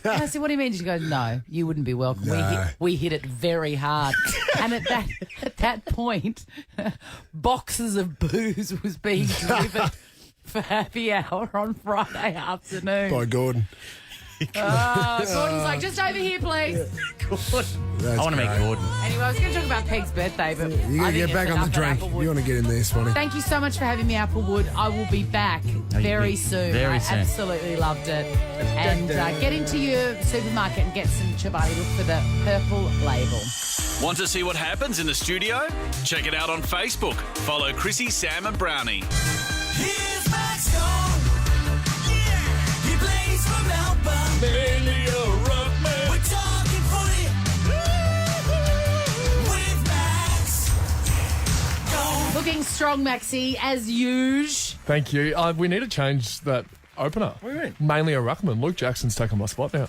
S3: I said, what do you mean? She goes, no, you wouldn't be welcome.
S4: No.
S3: We hit it very hard. And at that point, boxes of booze was being delivered for happy hour on Friday afternoon.
S4: By Gordon.
S3: Gordon's like, just over here, please.
S10: I want to meet Gordon.
S3: Anyway, I was going to talk about Peg's birthday, but
S4: You got to get back on the drink. You want to get in there, Swanee.
S3: Thank you so much for having me, Applewood. I will be back very soon.
S10: Very soon.
S3: I absolutely loved it. And get into your supermarket and get some ciabatta. Look for the purple label.
S2: Want to see what happens in the studio? Check it out on Facebook. Follow Chrissy, Sam and Brownie.
S11: Here's Max Gawn. Yeah, he plays for Melbourne. We're talking footy with Max Gawn.
S3: Looking strong, Maxi, as usual.
S12: Thank you. We need to change that opener.
S5: What do you mean?
S12: Mainly a ruckman. Luke Jackson's taken my spot now.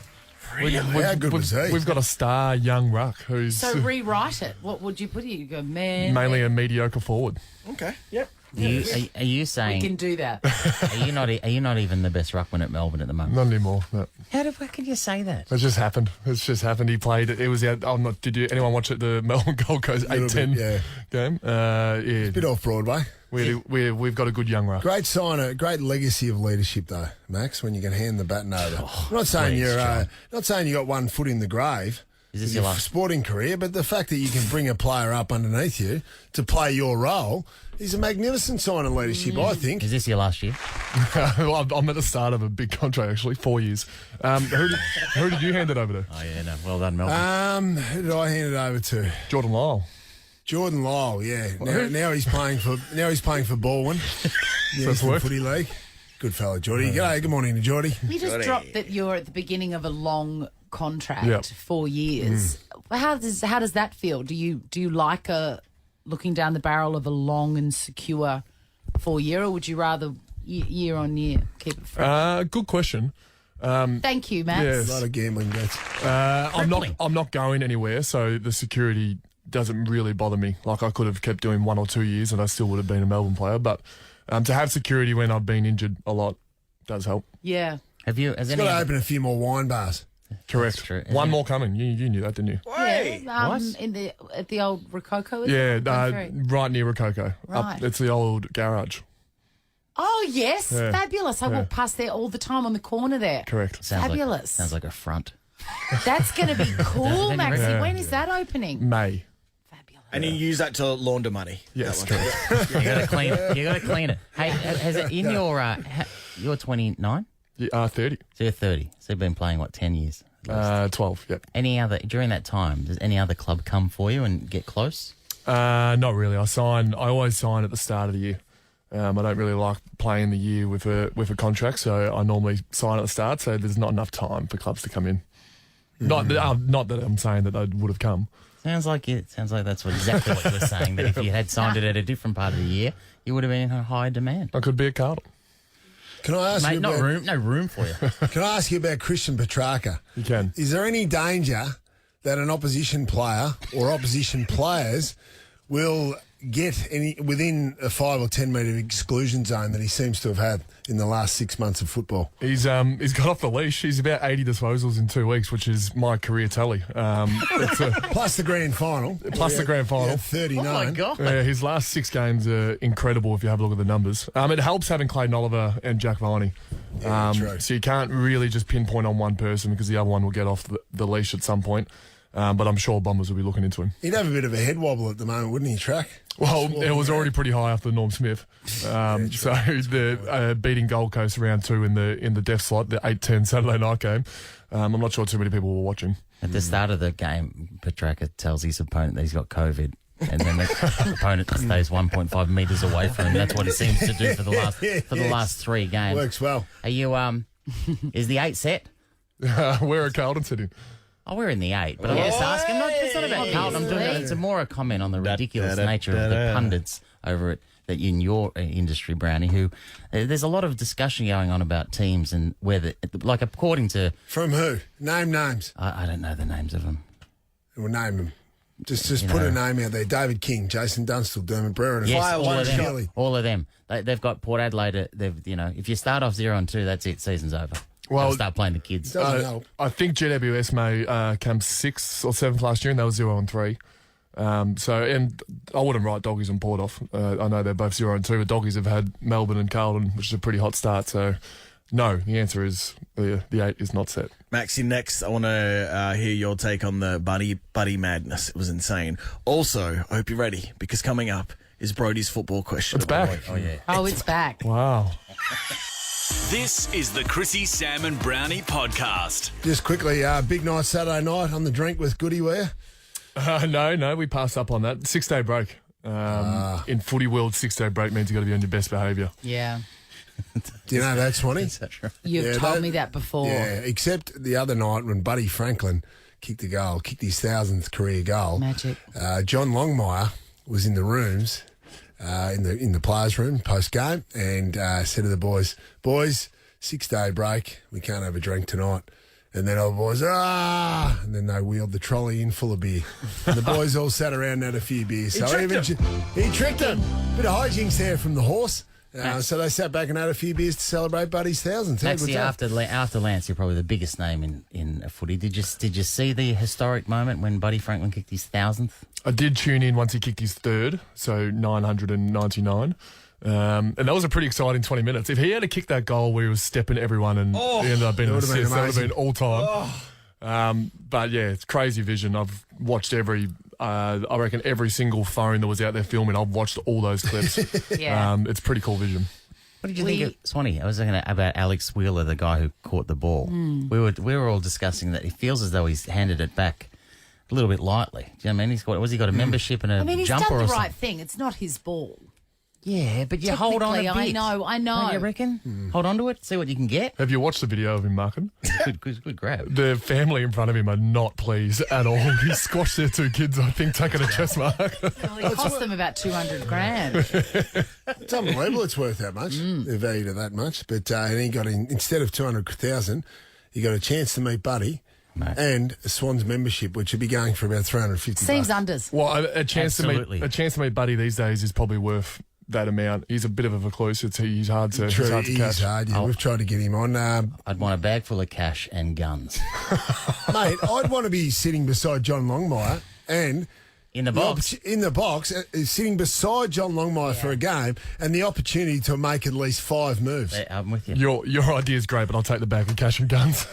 S5: Really?
S4: How good was he?
S12: We've got a star young ruck who's
S3: So rewrite it. What would you put here? You go, man.
S12: mainly a mediocre forward.
S5: Okay. Yep.
S10: Are you
S3: We
S10: saying?
S3: can do that.
S10: Are you not even the best ruckman at Melbourne at the moment?
S12: Not anymore. No.
S10: How can you say that?
S12: It's just happened. He played. It was out. Did anyone watch it? The Melbourne Gold Coast 8-10 game. Yeah.
S4: Bit off Broadway.
S12: We've got a good young ruck.
S4: Great sign, a great legacy of leadership, though, Max. When you can hand the baton over. I'm not saying
S10: please,
S4: you got one foot in the grave.
S10: Is this
S4: with
S10: your
S4: your
S10: last?
S4: sporting career? But the fact that you can bring a player up underneath you to play your role is a magnificent sign of leadership, I think.
S10: Is this your last year?
S12: I'm at the start of a big contract, actually, 4 years. Who did you hand it over to?
S10: Oh yeah, no. Well done, Melbourne.
S4: Who did I hand it over to?
S12: Jordan Lyle.
S4: Jordan Lyle, yeah. Now he's playing for Baldwin.
S12: So it's worked.
S4: Footy League. Good fella, Geordie. G'day, good morning to Geordie.
S3: You just dropped that you're at the beginning of a long contract, 4 years. How does that feel? Do you like looking down the barrel of a long and secure 4 year, or would you rather year on year keep it fresh?
S12: Good question.
S3: Thank you, Max.
S12: Yes.
S4: A lot of gambling bets.
S12: I'm not going anywhere, so the security doesn't really bother me. Like, I could have kept doing 1 or 2 years and I still would have been a Melbourne player, but to have security when I've been injured a lot does help.
S3: Yeah.
S10: Has
S4: Got to open a few more wine bars.
S12: Correct.
S10: true.
S12: One more coming. You knew that, didn't you?
S3: Yeah, at the old Rococo. Is
S12: right near Rococo.
S3: Right.
S12: It's the old garage.
S3: Oh yes,
S12: Yeah.
S3: fabulous! I walk past there all the time on the corner there.
S12: Correct.
S3: Fabulous.
S10: Sounds like a front.
S3: That's going to be cool, Maxi.
S12: Yeah.
S3: When is that opening?
S12: May.
S3: Fabulous.
S5: And you use that to launder money.
S12: Yes,
S5: That one.
S12: correct.
S10: You got to clean it. You got to clean it. Hey, has it in your? You're 29.
S12: 30.
S10: So you're 30. So you've been playing 10 years?
S12: 12. Yep.
S10: Any other during that time? Does any other club come for you and get close?
S12: Not really. I always sign at the start of the year. I don't really like playing the year with a contract, so I normally sign at the start. So there's not enough time for clubs to come in. Not that I'm saying that they would have come.
S10: Sounds like that's exactly what you were saying. That if you had signed it at a different part of the year, you would have been in a high demand.
S12: I could be a Carlton.
S4: Can I ask you
S10: Mate,
S4: about,
S10: no room for you.
S4: Can I ask you about Christian Petrarca?
S12: You can.
S4: Is there any danger that an opposition player or opposition players will get within a 5 or 10 metre exclusion zone that he seems to have had in the last 6 months of football?
S12: He's got off the leash. He's about 80 disposals in 2 weeks, which is my career tally.
S4: Plus the grand final.
S12: The grand final.
S4: 39.
S10: Oh my God.
S12: His last 6 games are incredible if you have a look at the numbers. It helps having Clayton Oliver and Jack Varney.
S4: True.
S12: So you can't really just pinpoint on one person because the other one will get off the leash at some point. But I'm sure Bombers will be looking into him.
S4: He'd have a bit of a head wobble at the moment, wouldn't he, Track?
S12: Well, it was already pretty high after Norm Smith. So the beating Gold Coast round 2 in the death slot, the 8-10 Saturday night game. I'm not sure too many people were watching.
S10: At the start of the game, Petrarca tells his opponent that he's got COVID. And then the opponent stays 1.5 metres away from him. That's what he seems to do for the last 3 games.
S4: Works well.
S10: Are you is the 8 set?
S12: Where are Carlton sitting?
S10: Oh, we're in the 8, but I'm just asking. It's not about Carlton. I'm doing it. It's more a comment on the ridiculous nature of the pundits over it that in your industry, Brownie. Who there's a lot of discussion going on about teams and whether, like, according to
S4: From who? Name names.
S10: I don't know the names of them.
S4: We'll name them. Just put a name out there. David King, Jason Dunstall, Dermot Brereton.
S10: Yes, all of them. They've got Port Adelaide. If you start off 0-2, that's it. Season's over.
S12: Well,
S10: they'll start playing the kids.
S12: I think GWS may came 6th or 7th last year, and they were 0-3. And I wouldn't write Doggies and Port off. I know they're both 0-2, but Doggies have had Melbourne and Carlton, which is a pretty hot start. So, no, the answer is the 8 is not set.
S5: Maxi, next, I want to hear your take on the buddy madness. It was insane. Also, I hope you're ready, because coming up is Brodie's football question.
S12: It's back.
S10: Oh, yeah.
S3: Oh, it's back.
S12: Wow.
S2: This is the Chrissie, Sam and Brownie podcast.
S4: Just quickly, big night Saturday night on the drink with Goody Ware.
S12: No, we passed up on that. 6-day break. In footy world, 6-day break means you've got to be on your best behaviour.
S3: Yeah.
S4: Do you know that, Swanee?
S10: Is that true?
S3: You've told me that before.
S4: Yeah, except the other night when Buddy Franklin kicked his 1,000th career goal.
S3: Magic.
S4: John Longmire was in the rooms in the players' room post game, and said to the boys, 6-day break, we can't have a drink tonight. And then all the boys, and then they wheeled the trolley in full of beer. And the boys all sat around and had a few beers.
S5: He
S4: tricked them. Bit of hijinks there from the horse. So they sat back and had a few beers to celebrate Buddy's 1000th.
S10: Maxie, after Lance, you're probably the biggest name in footy. Did you see the historic moment when Buddy Franklin kicked his 1000th?
S12: I did tune in once he kicked his third, so 999. And that was a pretty exciting 20 minutes. If he had to kick that goal where he was stepping everyone and he ended up being an assist, that would have been all time. But yeah, it's crazy vision. I've watched I reckon every single phone that was out there filming, I've watched all those clips. It's pretty cool vision.
S10: What did you think of Swanee? I was thinking about Alex Wheeler, the guy who caught the ball. We were all discussing that. It feels as though he's handed it back a little bit lightly. Do you know what I mean? He got a membership and a
S3: he's
S10: jumper
S3: done
S10: or
S3: the
S10: something?
S3: right thing. It's not his ball.
S10: Yeah, but you hold on a bit.
S3: I know.
S10: Don't you reckon? Hold on to it, see what you can get.
S12: Have you watched the video of him marking?
S10: Good grab.
S12: The family in front of him are not pleased at all. He squashed their 2 kids, I think, taking a chest mark.
S3: Well, it cost them about $200,000.
S4: It's unbelievable it's worth that much, the value to that much. But and he got instead of 200,000, he got a chance to meet Buddy. Mate. And a Swans membership, which would be going for about $350.
S3: Seems unders.
S12: Well, a chance to meet Buddy these days is probably worth that amount. He's a bit of a recluse. He's hard to catch.
S4: He's hard. Yeah, we've tried to get him on.
S10: I'd want a bag full of cash and guns.
S4: Mate, I'd want to be sitting beside John Longmire and
S10: in the box,
S4: sitting beside John Longmire for a game and the opportunity to make at least 5 moves.
S10: I'm with you.
S12: Your idea is great, but I'll take the bag of cash and guns.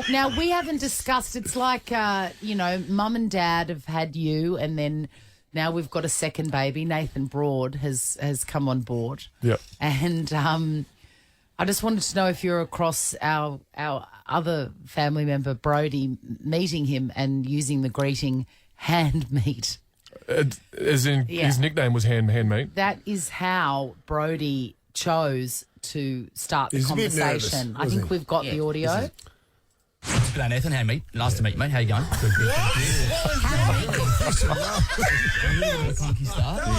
S3: Now, we haven't discussed, it's like, Mum and Dad have had you, and then now we've got a second baby. Nathan Broad has come on board.
S12: Yep.
S3: And I just wanted to know if you're across our other family member, Brodie, meeting him and using the greeting hand meat.
S12: As in, his nickname was hand meat?
S3: That is how Brodie chose to start the conversation. I think we've got the audio.
S13: G'day, Nathan. Hand meat. Nice to meet you, mate. How you going?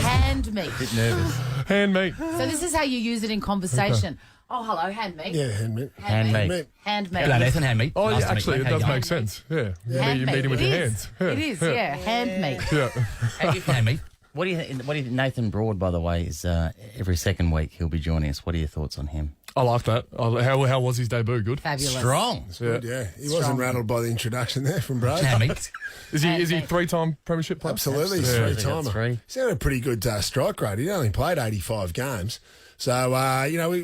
S3: Hand meat.
S10: Bit nervous.
S12: Hand meat.
S3: So this is how you use it in conversation.
S12: Okay.
S3: Oh, hello, hand meat.
S4: Yeah, hand meat.
S10: Hand meat.
S13: G'day, Nathan. Hand meat.
S12: Oh,
S13: nice
S12: yeah, actually, it does make sense. Yeah. You meet him with your hands. Yeah.
S3: It is, yeah. Hand meat.
S12: Yeah.
S13: Hand meat.
S10: What do you think? Nathan Broad, by the way, is every second week he'll be joining us. What are your thoughts on him?
S12: I like that. How was his debut? Good?
S3: Fabulous.
S10: Strong.
S4: Good, yeah. He wasn't rattled by the introduction there from Brodie.
S12: Is he 3-time premiership player?
S4: Absolutely, he's 3-timer. He's had a pretty good strike rate. He only played 85 games. So,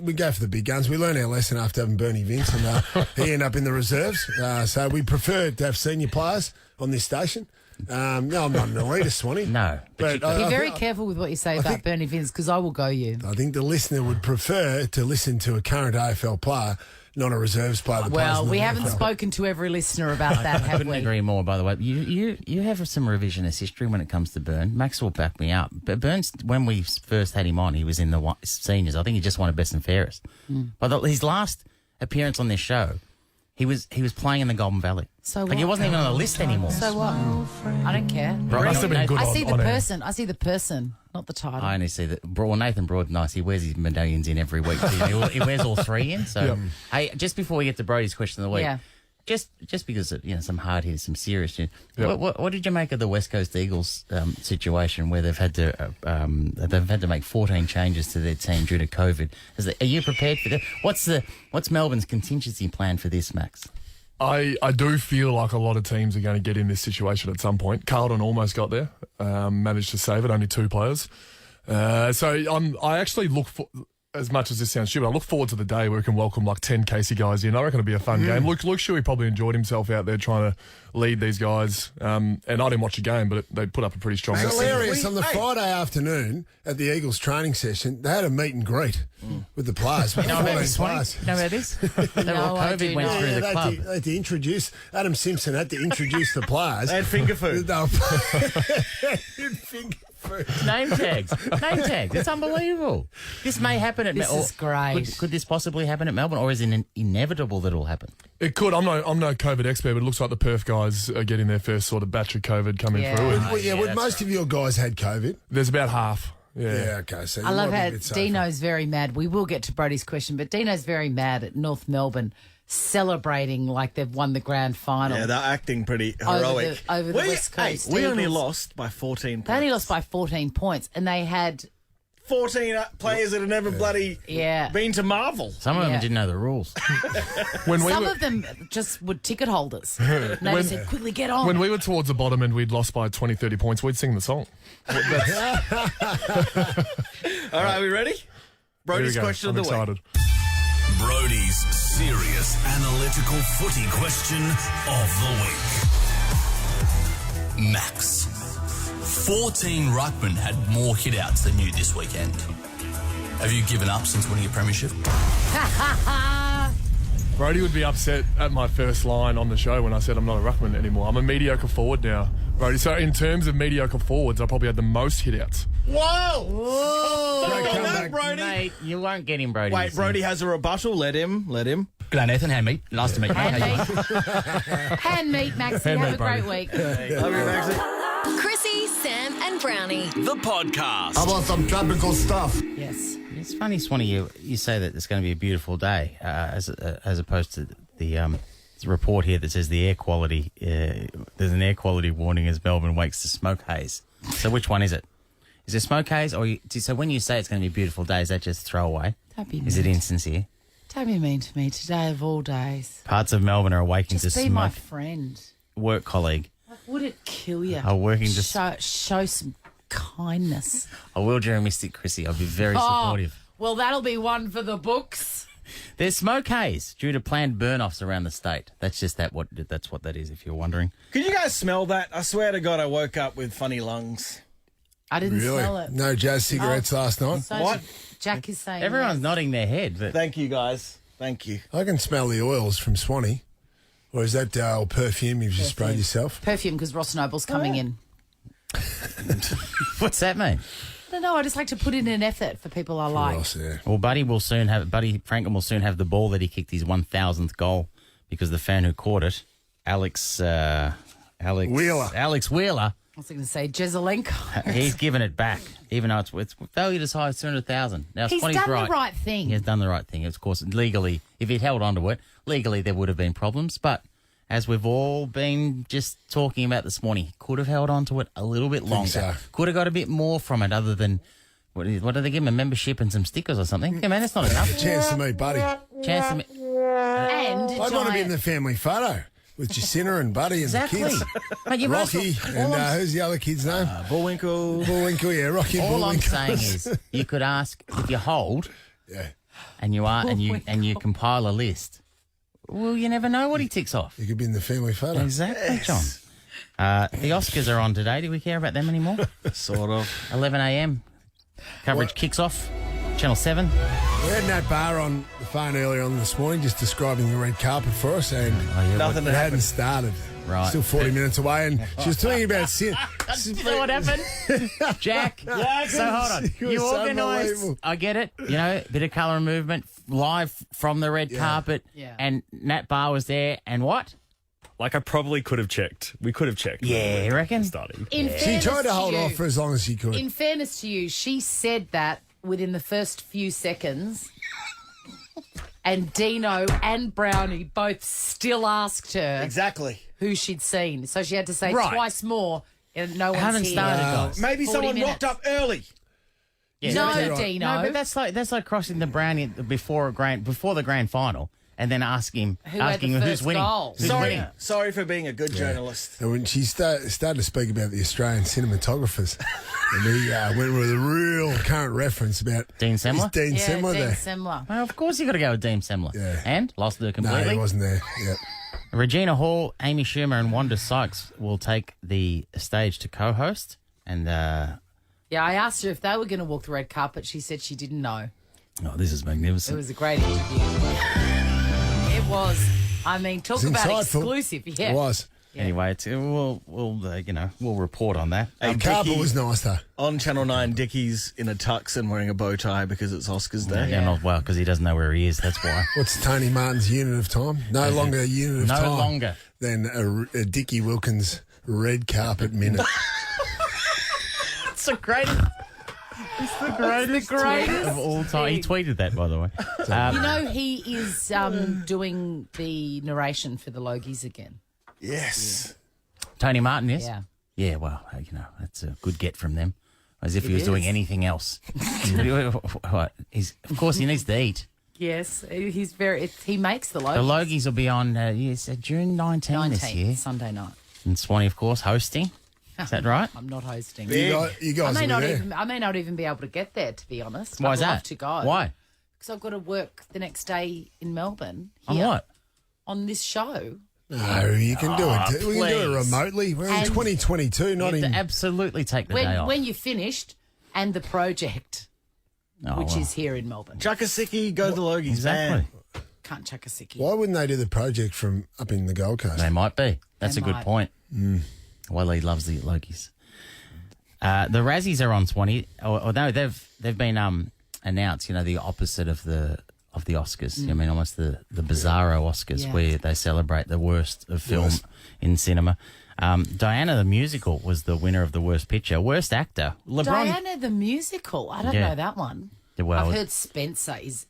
S4: we go for the big guns. We learned our lesson after having Bernie Vince, and he ended up in the reserves. So we prefer to have senior players on this station. No, I'm not an elitist, Swanee.
S10: No.
S3: But be very careful with what you say about Bernie Vince, because I will go you.
S4: I think the listener would prefer to listen to a current AFL player, not a reserves player.
S3: Well, we haven't spoken to every listener about that, have we?
S10: Couldn't agree more, by the way. You have some revisionist history when it comes to Byrne. Max will back me up. But Burns, when we first had him on, he was in the seniors. I think he just won a best and fairest. But his last appearance on this show, he was playing in the Golden Valley.
S3: So what?
S10: Like he wasn't even on the list anymore.
S3: So what? I don't care.
S12: Must have been good
S3: I see the
S12: on
S3: person. I see the person, not the title.
S10: I only see that. Well, Nathan Broad, nice. He wears his medallions in every week. He wears all 3 in. So, Hey, just before we get to Brodie's question of the week, just because of, some hard hitters, some serious. What did you make of the West Coast Eagles situation where they've had to make 14 changes to their team due to COVID? Are you prepared for that? What's Melbourne's contingency plan for this, Max?
S12: I do feel like a lot of teams are going to get in this situation at some point. Carlton almost got there, managed to save it, only 2 players. I actually look for, as much as this sounds stupid, I look forward to the day where we can welcome like 10 Casey guys in. I reckon it'll be a fun game. Luke Shuey probably enjoyed himself out there trying to lead these guys. And I didn't watch the game, but they put up a pretty strong...
S4: It's hilarious. On the Friday afternoon at the Eagles training session, they had a meet and greet with the players.
S10: You know about this one? You know about this? COVID went through the club.
S4: They had to introduce... Adam Simpson had to introduce the players.
S5: They had finger food.
S4: food.
S10: Name tags. Name tags. It's unbelievable. This may happen at
S3: This is great.
S10: Could this possibly happen at Melbourne, or is it inevitable that it'll happen?
S12: It could. I'm no COVID expert, but it looks like the Perth guys are getting their first sort of batch of COVID coming through.
S4: Would most of your guys had COVID?
S12: There's about half.
S4: Yeah, okay. So
S3: I
S4: you
S3: love
S4: might be
S3: how
S4: a bit safer.
S3: Dino's very mad. We will get to Brodie's question, but Dino's very mad at North Melbourne celebrating like they've won the grand final.
S5: Yeah, they're acting pretty heroic.
S3: Over the West Coast.
S5: We only
S3: Eagles.
S5: lost by 14 points.
S3: They only lost by 14 points, and they had
S5: 14 players that had never bloody been to Marvel.
S10: Some of them didn't know the rules.
S3: Some of them just were ticket holders. And they just said, quickly get on.
S12: When we were towards the bottom and we'd lost by 20, 30 points, we'd sing the song.
S5: All right, we ready? Brodie's question of the
S12: excited.
S5: week.
S2: Brodie's serious analytical footy question of the week.
S14: Max. 14 ruckmen had more hitouts than you this weekend. Have you given up since winning a premiership?
S12: Brodie would be upset at my first line on the show when I said I'm not a ruckman anymore. I'm a mediocre forward now, Brodie. So in terms of mediocre forwards, I probably had the most hitouts.
S5: Whoa!
S4: Great
S5: Don't go
S4: comeback.
S5: that, Brodie.
S10: Mate, you won't get him, Brodie.
S5: Wait, Brodie has a rebuttal. Let him.
S13: G'day, Nathan. Hand meet. Nice to meet you.
S3: Hand
S13: How you
S3: meet.
S13: going?
S3: Hand meet, Maxie. Have a great week.
S5: Love you, Maxie.
S7: Chrissy, Sam, and Brownie.
S2: The podcast.
S4: How about some tropical stuff?
S3: Yes.
S10: It's funny, Swanee, you say that it's going to be a beautiful day, as opposed to the report here that says the air quality, there's an air quality warning as Melbourne wakes to smoke haze. So which one is it? Is it smoke haze, or so when you say it's going to be a beautiful day, is that just throwaway?
S3: Don't be
S10: Is it
S3: mean.
S10: insincere?
S3: Don't be mean to me today of all days.
S10: Parts of Melbourne are awaking
S3: Just
S10: to
S3: be my
S10: smoke.
S3: friend.
S10: Work colleague.
S3: Would it kill you?
S10: Are working to
S3: show some kindness.
S10: I will during Mystic Chrissie. I'll be very supportive.
S3: Well, that'll be one for the books.
S10: There's smoke haze due to planned burn-offs around the state. That's just that's what that is, if you're wondering.
S5: Can you guys smell that? I swear to God, I woke up with funny lungs.
S3: I didn't
S4: Really?
S3: smell it.
S4: No jazz cigarettes last night?
S3: So
S5: What?
S3: Jack is saying
S10: Everyone's
S3: yes.
S10: nodding their head. But
S5: Thank you, guys. Thank you.
S4: I can smell the oils from Swanee. Or is that perfume you've just sprayed yourself?
S3: Perfume because Ross Noble's coming in.
S10: what's that mean?
S3: I don't know. I just like to put in an effort for people I like.
S4: Ross, yeah.
S10: Well, Buddy Franklin will soon have the ball that he kicked his 1,000th goal because the fan who caught it, Alex Wheeler.
S3: I was going to say Jezelenko.
S10: He's given it back, even though it's valued as high as 200,000. Now,
S3: He's
S10: Swanee's
S3: done
S10: right.
S3: the right thing.
S10: He has done the right thing. Of course, legally, if he'd held onto it, legally there would have been problems. But as we've all been just talking about this morning, he could have held onto it a little bit longer.
S4: so.
S10: Could have got a bit more from it other than, what do they give him, a membership and some stickers or something? Yeah, man, that's not enough.
S4: Chance to meet Buddy.
S10: Chance to meet.
S3: And
S4: I'd want to be in the family photo with Jacinta and Buddy and
S10: Exactly.
S4: the kids.
S10: Mate, you must-
S4: Rocky and who's the other kid's name?
S5: Bullwinkle.
S4: Bullwinkle, yeah, Rocky and
S10: All I'm
S4: Bullwinkle.
S10: saying is, you could ask if you hold
S4: Yeah,
S10: and you compile a list. Well, you never know what he ticks off.
S4: you could be in the family photo.
S10: Exactly, John. The Oscars are on today. Do we care about them anymore?
S5: Sort of.
S10: 11 a.m. Coverage kicks off. Channel 7.
S4: We had Nat Barr on the phone earlier on this morning just describing the red carpet for us, and
S5: Nothing
S4: it hadn't started.
S10: Right.
S4: Still 40 minutes away, and she was talking about sin.
S10: You know what happened? Jack. So hold on.
S4: It was
S10: You organised.
S4: unbelievable.
S10: I get it. You know, bit of colour and movement live from the red carpet.
S3: Yeah.
S10: And Nat Barr was there. And what?
S15: Like, I probably could have checked. We could have checked.
S10: Yeah, you reckon?
S15: Starting.
S3: In
S4: She
S3: fairness
S4: tried to hold
S3: you,
S4: off for as long as she could.
S3: In fairness to you, she said that within the first few seconds, and Dino and Brownie both still asked her
S5: Exactly.
S3: who she'd seen. So she had to say
S5: Right.
S3: twice more, and no one's
S10: Haven't
S3: here.
S10: started, guys.
S5: Maybe
S3: 40
S5: someone
S3: minutes.
S5: rocked up early.
S10: Yeah.
S3: No,
S4: Exactly right.
S3: Dino.
S10: No, but that's like crossing the Brownie before the grand final, and then asking
S3: Who had the
S10: him who's
S3: first
S10: winning.
S3: goal?
S10: Who's
S5: Sorry.
S10: winning?
S5: Sorry for being a good journalist.
S4: And when she started to speak about the Australian cinematographers, and he went with a real current reference about
S10: Dean Semler?
S4: Is Dean
S3: Yeah,
S4: Semler
S3: Dean
S4: there?
S3: Semler.
S10: Well, of course you got to go with Dean Semler.
S4: Yeah.
S10: And lost her
S4: No,
S10: completely.
S4: he wasn't there. Yep.
S10: Regina Hall, Amy Schumer, and Wanda Sykes will take the stage to co-host. And
S3: Yeah, I asked her if they were going to walk the red carpet. She said she didn't know.
S10: oh, this is
S3: It
S10: magnificent.
S3: was a great interview. It was. I mean, talk
S4: It was
S3: about
S4: insightful.
S3: exclusive. Yeah.
S4: It was.
S10: Anyway, we'll report on that.
S4: The carpet was nice, though.
S5: On Channel 9, Dickie's in a tux and wearing a bow tie because it's Oscars Day.
S10: Yeah, not well, because he doesn't know where he is, that's why.
S4: What's Tony Martin's unit of time? No longer a unit of time.
S10: No longer.
S4: Than a Dickie Wilkins red carpet minute.
S10: It's the greatest. It's the greatest of all time. He tweeted that, by the way.
S3: You know, he is doing the narration for the Logies again.
S4: Yes.
S10: Tony Martin is?
S3: Yeah.
S10: Yeah, well, that's a good get from them. As if he was
S3: is.
S10: doing anything else. Of course, he needs to eat.
S3: Yes, he makes the Logies.
S10: The Logies will be on June 19 this year.
S3: Sunday night.
S10: And Swanee, of course, hosting. Is that right?
S3: I'm not hosting.
S4: You guys
S3: I may not even be able to get there, to be honest.
S10: Why is
S3: I'd love
S10: that?
S3: to go.
S10: Why?
S3: Because I've got to work the next day in Melbourne.
S10: On
S3: here,
S10: what?
S3: On this show.
S4: No, you can do it. We can do it remotely. We're in 2022, not
S10: You have
S4: in...
S10: to absolutely take the day off.
S3: When you're finished, and the project, which is here in Melbourne.
S5: Chuck a sickie, go to the Logies.
S10: Exactly.
S3: Can't chuck a sickie.
S4: Why wouldn't they do the project from up in the Gold Coast?
S10: They might be. That's
S3: They
S10: a good
S3: might.
S10: point. Well, he loves the Logies. The Razzies are on 20. Oh no, they've been announced. The opposite of the Oscars. I mean, almost the bizarro Oscars, where they celebrate the worst of film in cinema. Diana the Musical was the winner of the worst picture. Worst actor, LeBron.
S3: Diana the Musical. I don't know that one.
S10: Well,
S3: I've heard Spencer is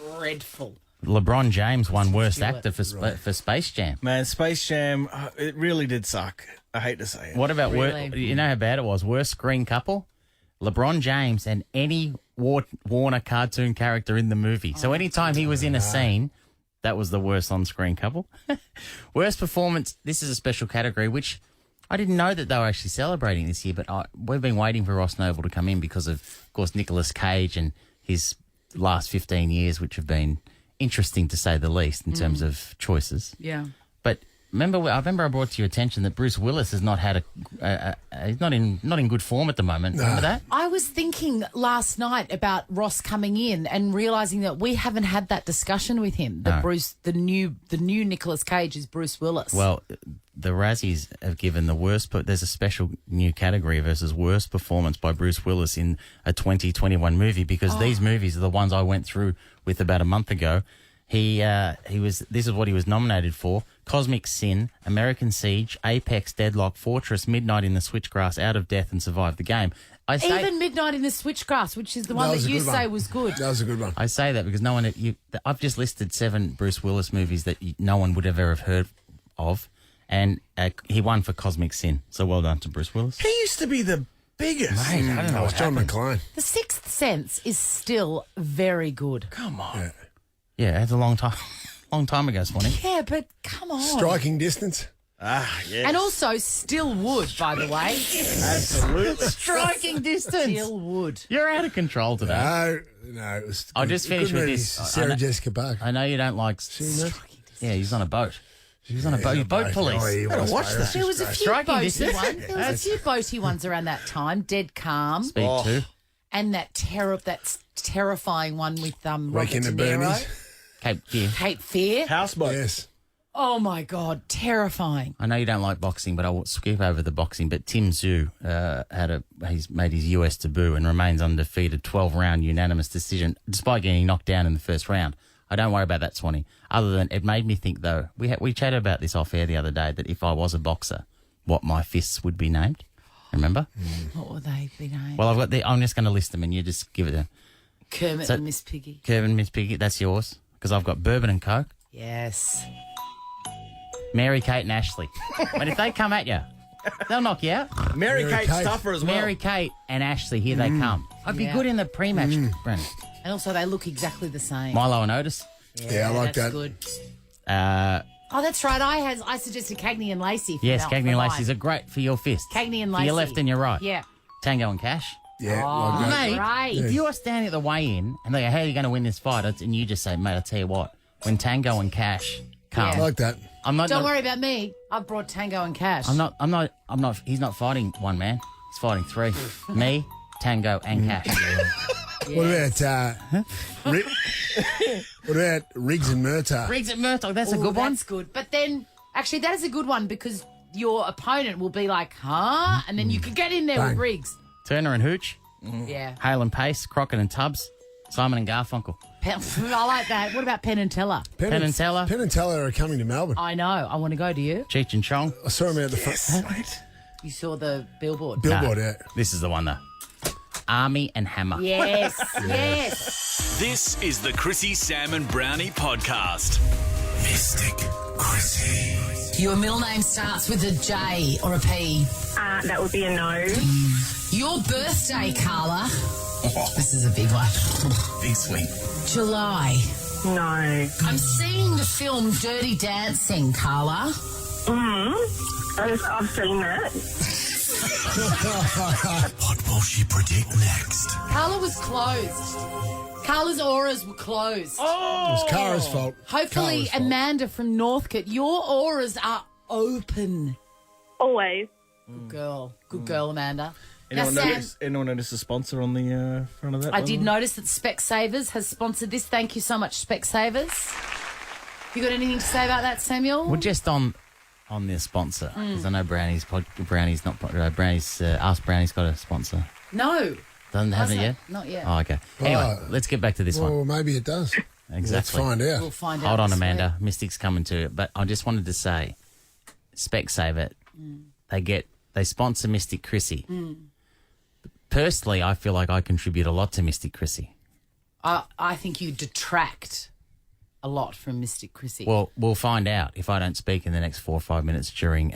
S3: dreadful.
S10: LeBron James won worst actor for Space Jam.
S5: Man, Space Jam, it really did suck. I hate to say it.
S10: What about
S3: Really?
S10: you know how bad it was? Worst screen couple? LeBron James and any Warner cartoon character in the movie. So anytime he was in a scene, that was the worst on-screen couple. Worst performance, this is a special category, which I didn't know that they were actually celebrating this year, but we've been waiting for Ross Noble to come in because of course, Nicolas Cage and his last 15 years, which have been interesting to say the least in terms of choices.
S3: Yeah.
S10: But I remember I brought to your attention that Bruce Willis has not had he's not in good form at the moment. Remember that?
S3: I was thinking last night about Ross coming in and realising that we haven't had that discussion with him. That the new Nicolas Cage is Bruce Willis.
S10: Well, the Razzies have given the worst. There's a special new category versus worst performance by Bruce Willis in a 2021 movie because these movies are the ones I went through with about a month ago. This is what he was nominated for: Cosmic Sin, American Siege, Apex, Deadlock, Fortress, Midnight in the Switchgrass, Out of Death, and Survive the Game.
S3: Even Midnight in the Switchgrass, which is the one that you say was good.
S4: That was a good one.
S10: I say that because I've just listed 7 Bruce Willis movies that no one would have ever heard of, and he won for Cosmic Sin. So well done to Bruce Willis.
S5: He used to be the biggest.
S10: Mate, I don't know.
S4: It's John McClane.
S3: The Sixth Sense is still very good.
S5: Come on.
S10: Yeah, it's a long time ago, Swanee.
S3: Yeah, but come on.
S4: Striking distance.
S5: Yes.
S3: And also still wood, by the way.
S5: Absolutely.
S10: Striking distance.
S3: Still wood.
S10: You're out of control today.
S4: No, it was.
S10: I'll just finish with this.
S4: Sarah Jessica Parker.
S10: I know you don't like. Yeah, he's on a boat. He was on a boat. He's boat police.
S5: Watch that.
S3: There was a few
S10: Striking
S3: boaty
S10: distance.
S3: ones. There was a few boaty ones around that time. Dead Calm.
S10: Speed 2.
S3: And that terrifying one with Robert
S4: Waking
S3: De
S4: the
S3: Niro.
S4: Bernies.
S10: Cape Fear.
S3: Cape Fear.
S5: Houseboat.
S4: Yes.
S3: Oh my God, terrifying.
S10: I know you don't like boxing, but I'll skip over the boxing. But Tim Tszyu he's made his US debut and remains undefeated, 12-round unanimous decision, despite getting knocked down in the first round. I don't worry about that, Swanee. Other than it made me think, though, we chatted about this off air the other day, that if I was a boxer, what my fists would be named. Remember?
S3: What would they be named?
S10: Well, I'm just going to list them, and you just give it a
S3: Kermit and Miss Piggy.
S10: Kermit and Miss Piggy. That's yours because I've got Bourbon and Coke.
S3: Yes.
S10: Mary, Kate, and Ashley. But if they come at you, they'll knock you out.
S5: Mary Kate's tougher as well.
S10: Mary, Kate, and Ashley, here they come. I'd be good in the pre-match, Brendan.
S3: And also they look exactly the same.
S10: Milo and Otis.
S4: Yeah, I like
S3: that's
S4: that.
S3: good.
S10: Oh,
S3: that's right. I suggested Cagney and Lacey.
S10: Yes, Cagney and Lacey's are great for your fist.
S3: Cagney and
S10: For
S3: Lacey.
S10: your left and your right.
S3: Yeah.
S10: Tango and Cash.
S4: Yeah,
S3: Oh,
S4: like that.
S10: Mate,
S3: right.
S10: if you are standing at the weigh-in and they go, how are you going to win this fight? And you just say, mate, I'll tell you what, when Tango and Cash come,
S3: Yeah.
S4: I like that.
S10: I'm not.
S3: Don't worry about me. I've brought Tango and Cash.
S10: I'm not. He's not fighting one man. He's fighting 3. Me, Tango, and Cash.
S4: What about Riggs and Murtaugh?
S10: Riggs at Murtaugh. That's a
S3: Ooh,
S10: good one.
S3: That's good. But then, actually, that is a good one because your opponent will be like, huh? And then you could get in there with Riggs.
S10: Turner and Hooch,
S3: Yeah.
S10: Hale and Pace, Crockett and Tubbs, Simon and Garfunkel.
S3: I like that. What about Penn and Teller?
S10: Penn and Teller.
S4: Penn and Teller are coming to Melbourne.
S3: I know. I want to go. Do you?
S10: Cheech and Chong.
S4: I saw him out the front.
S3: You saw the billboard.
S4: Billboard,
S10: Nah,
S4: yeah.
S10: This is the one, though. Army and Hammer.
S3: Yes, yes.
S2: This is the Chrissy, Sam and Brownie podcast. Mystic Chrissie.
S1: Your middle name starts with a J or a P.
S8: That would be a no.
S1: Your birthday, Carla. This is a big one.
S2: Big sweet.
S1: July.
S8: No.
S1: I'm seeing the film Dirty Dancing, Carla.
S8: I've seen that.
S2: What will she predict next?
S3: Carla was closed. Carla's auras were closed.
S4: It was Cara's fault.
S3: Hopefully,
S4: Cara's fault.
S3: Amanda from Northcote, your auras are open.
S8: Always.
S3: Good girl. Good girl, Amanda.
S5: Anyone
S3: Now, Sam,
S5: notice the sponsor on the front of that?
S3: I
S5: one?
S3: did notice that Specsavers has sponsored this. Thank you so much, Specsavers. You got anything to say about that, Samuel?
S10: Well, just on their sponsor, because I know Brownie's Ask Brownie's got a sponsor.
S3: No.
S10: Doesn't have it
S3: Hasn't
S10: yet?
S3: Not yet.
S10: Oh, okay. Anyway, let's get back to this one.
S4: Well, maybe it does.
S10: Exactly.
S4: Let's find out.
S3: We'll find out.
S10: Hold on,
S3: this
S10: Amanda.
S3: week.
S10: Mystic's coming to it. But I just wanted to say, Specsaver, they sponsor Mystic Chrissie. Personally, I feel like I contribute a lot to Mystic Chrissie.
S3: I think you detract a lot from Mystic Chrissie.
S10: Well, we'll find out if I don't speak in the next 4 or 5 minutes during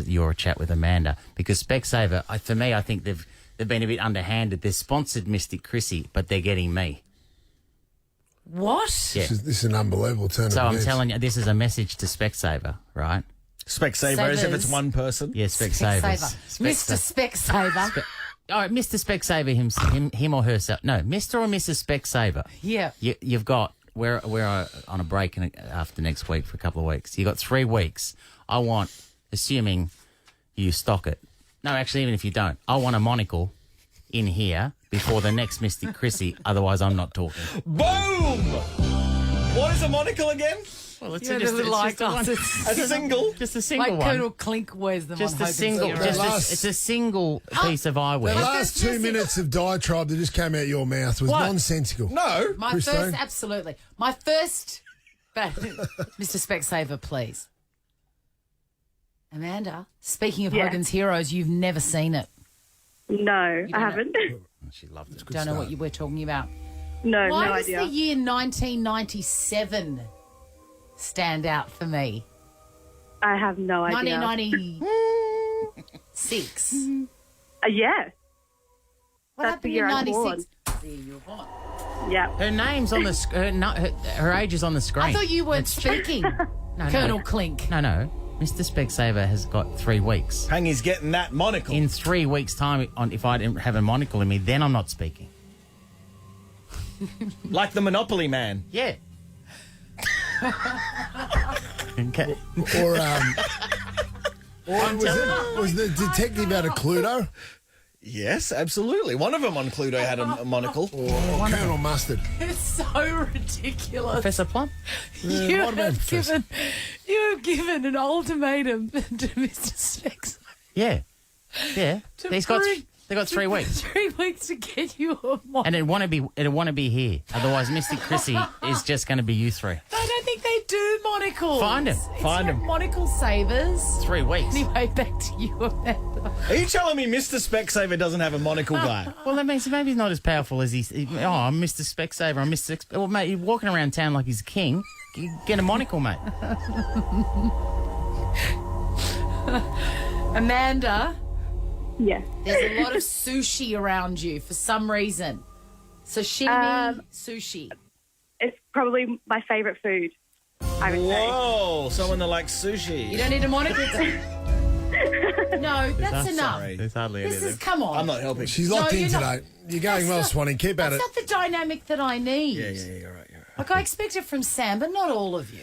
S10: your chat with Amanda. Because Specsaver, for me, I think they've been a bit underhanded. They've sponsored Mystic Chrissie, but they're getting me.
S3: What?
S10: Yeah.
S4: This is an unbelievable turn of
S10: So I'm
S4: events.
S10: telling you, this is a message to Specsaver, right?
S5: Specsaver, as if it's one person.
S10: Yeah, Specsavers.
S3: Mr. Specsaver.
S10: All right, Mr. Specsaver, him or herself. No, Mr. or Mrs. Specsaver.
S3: Yeah.
S10: You've got, we're on a break after next week for a couple of weeks. You've got 3 weeks. I want, assuming you stock it. No, actually, even if you don't, I want a monocle in here before the next Mystic Chrissie. Otherwise, I'm not talking.
S5: Boom! What is a monocle again?
S10: Well, it's
S3: Yeah,
S10: just,
S3: the little
S10: it's just
S3: eyeglasses.
S5: A single?
S10: Just a single
S3: Like
S10: one.
S3: Colonel Clink wears them
S10: Just
S3: on
S10: a
S3: Hogan's
S10: single.
S3: Heroes.
S10: It's a single piece of eyewear.
S4: The last 2 minutes of diatribe that just came out your mouth was
S10: What?
S4: nonsensical.
S5: No.
S3: My
S4: Christine?
S3: first, absolutely. My first, Mr. Specsaver, please. Amanda, speaking of
S8: Yeah.
S3: Hogan's Heroes, you've never seen it.
S8: No,
S3: don't
S8: I haven't.
S10: She loved it.
S3: Don't know what you were talking about.
S8: No,
S3: Why
S8: no
S3: does
S8: idea.
S3: the year 1997 stand out for me?
S8: I have no idea.
S3: 1996.
S8: Yeah.
S3: What
S8: That's
S3: happened
S8: the year
S3: in
S8: I was
S3: 96? The year you were born.
S8: Yeah.
S10: Her name's on the her age is on the screen.
S3: I thought you weren't speaking,
S10: No.
S3: Colonel Clink.
S10: No. Mr. Specsaver has got 3 weeks.
S5: Hangy's getting that monocle.
S10: In 3 weeks' time, if I didn't have a monocle in me, then I'm not speaking.
S5: Like the Monopoly man.
S10: Yeah. Okay.
S4: Or was the detective out of Cluedo?
S5: Yes, absolutely. One of them on Cluedo had a monocle.
S4: Or Colonel Mustard?
S3: It's so ridiculous.
S10: Professor Plum?
S3: You
S4: might have been
S3: have given an ultimatum to Mr. Specs.
S10: Yeah. They got 3 weeks.
S3: 3 weeks to get you a monocle.
S10: And it'd want to be here. Otherwise, Mystic Chrissie is just going to be you 3.
S3: I don't think they do monocles.
S10: Find 'em.
S3: It's
S5: Find
S3: not
S5: 'em.
S3: Monocle savers.
S10: 3 weeks.
S3: Anyway, back to you, Amanda.
S5: Are you telling me Mr. Specsaver doesn't have a monocle guy?
S10: Well, that means maybe he's not as powerful as I'm Mr. Specsaver. I'm Mr. Well, mate, you're walking around town like he's a king. Get a monocle, mate.
S3: Amanda,
S8: Yeah.
S3: there's a lot of sushi around you for some reason. Sashimi, sushi.
S8: It's probably my favourite food, I would say.
S5: Whoa, someone that likes sushi.
S3: You don't need a monocle. No, that's enough.
S5: Sorry.
S10: There's hardly
S3: This is, come on.
S5: I'm not helping.
S4: She's locked
S3: No,
S4: in
S3: you're not.
S4: today. You're going well, Swanee. Keep at
S3: That's
S4: it.
S3: not the dynamic that I need.
S5: Yeah, you're right.
S3: Like, I expect it from Sam, but not all of you.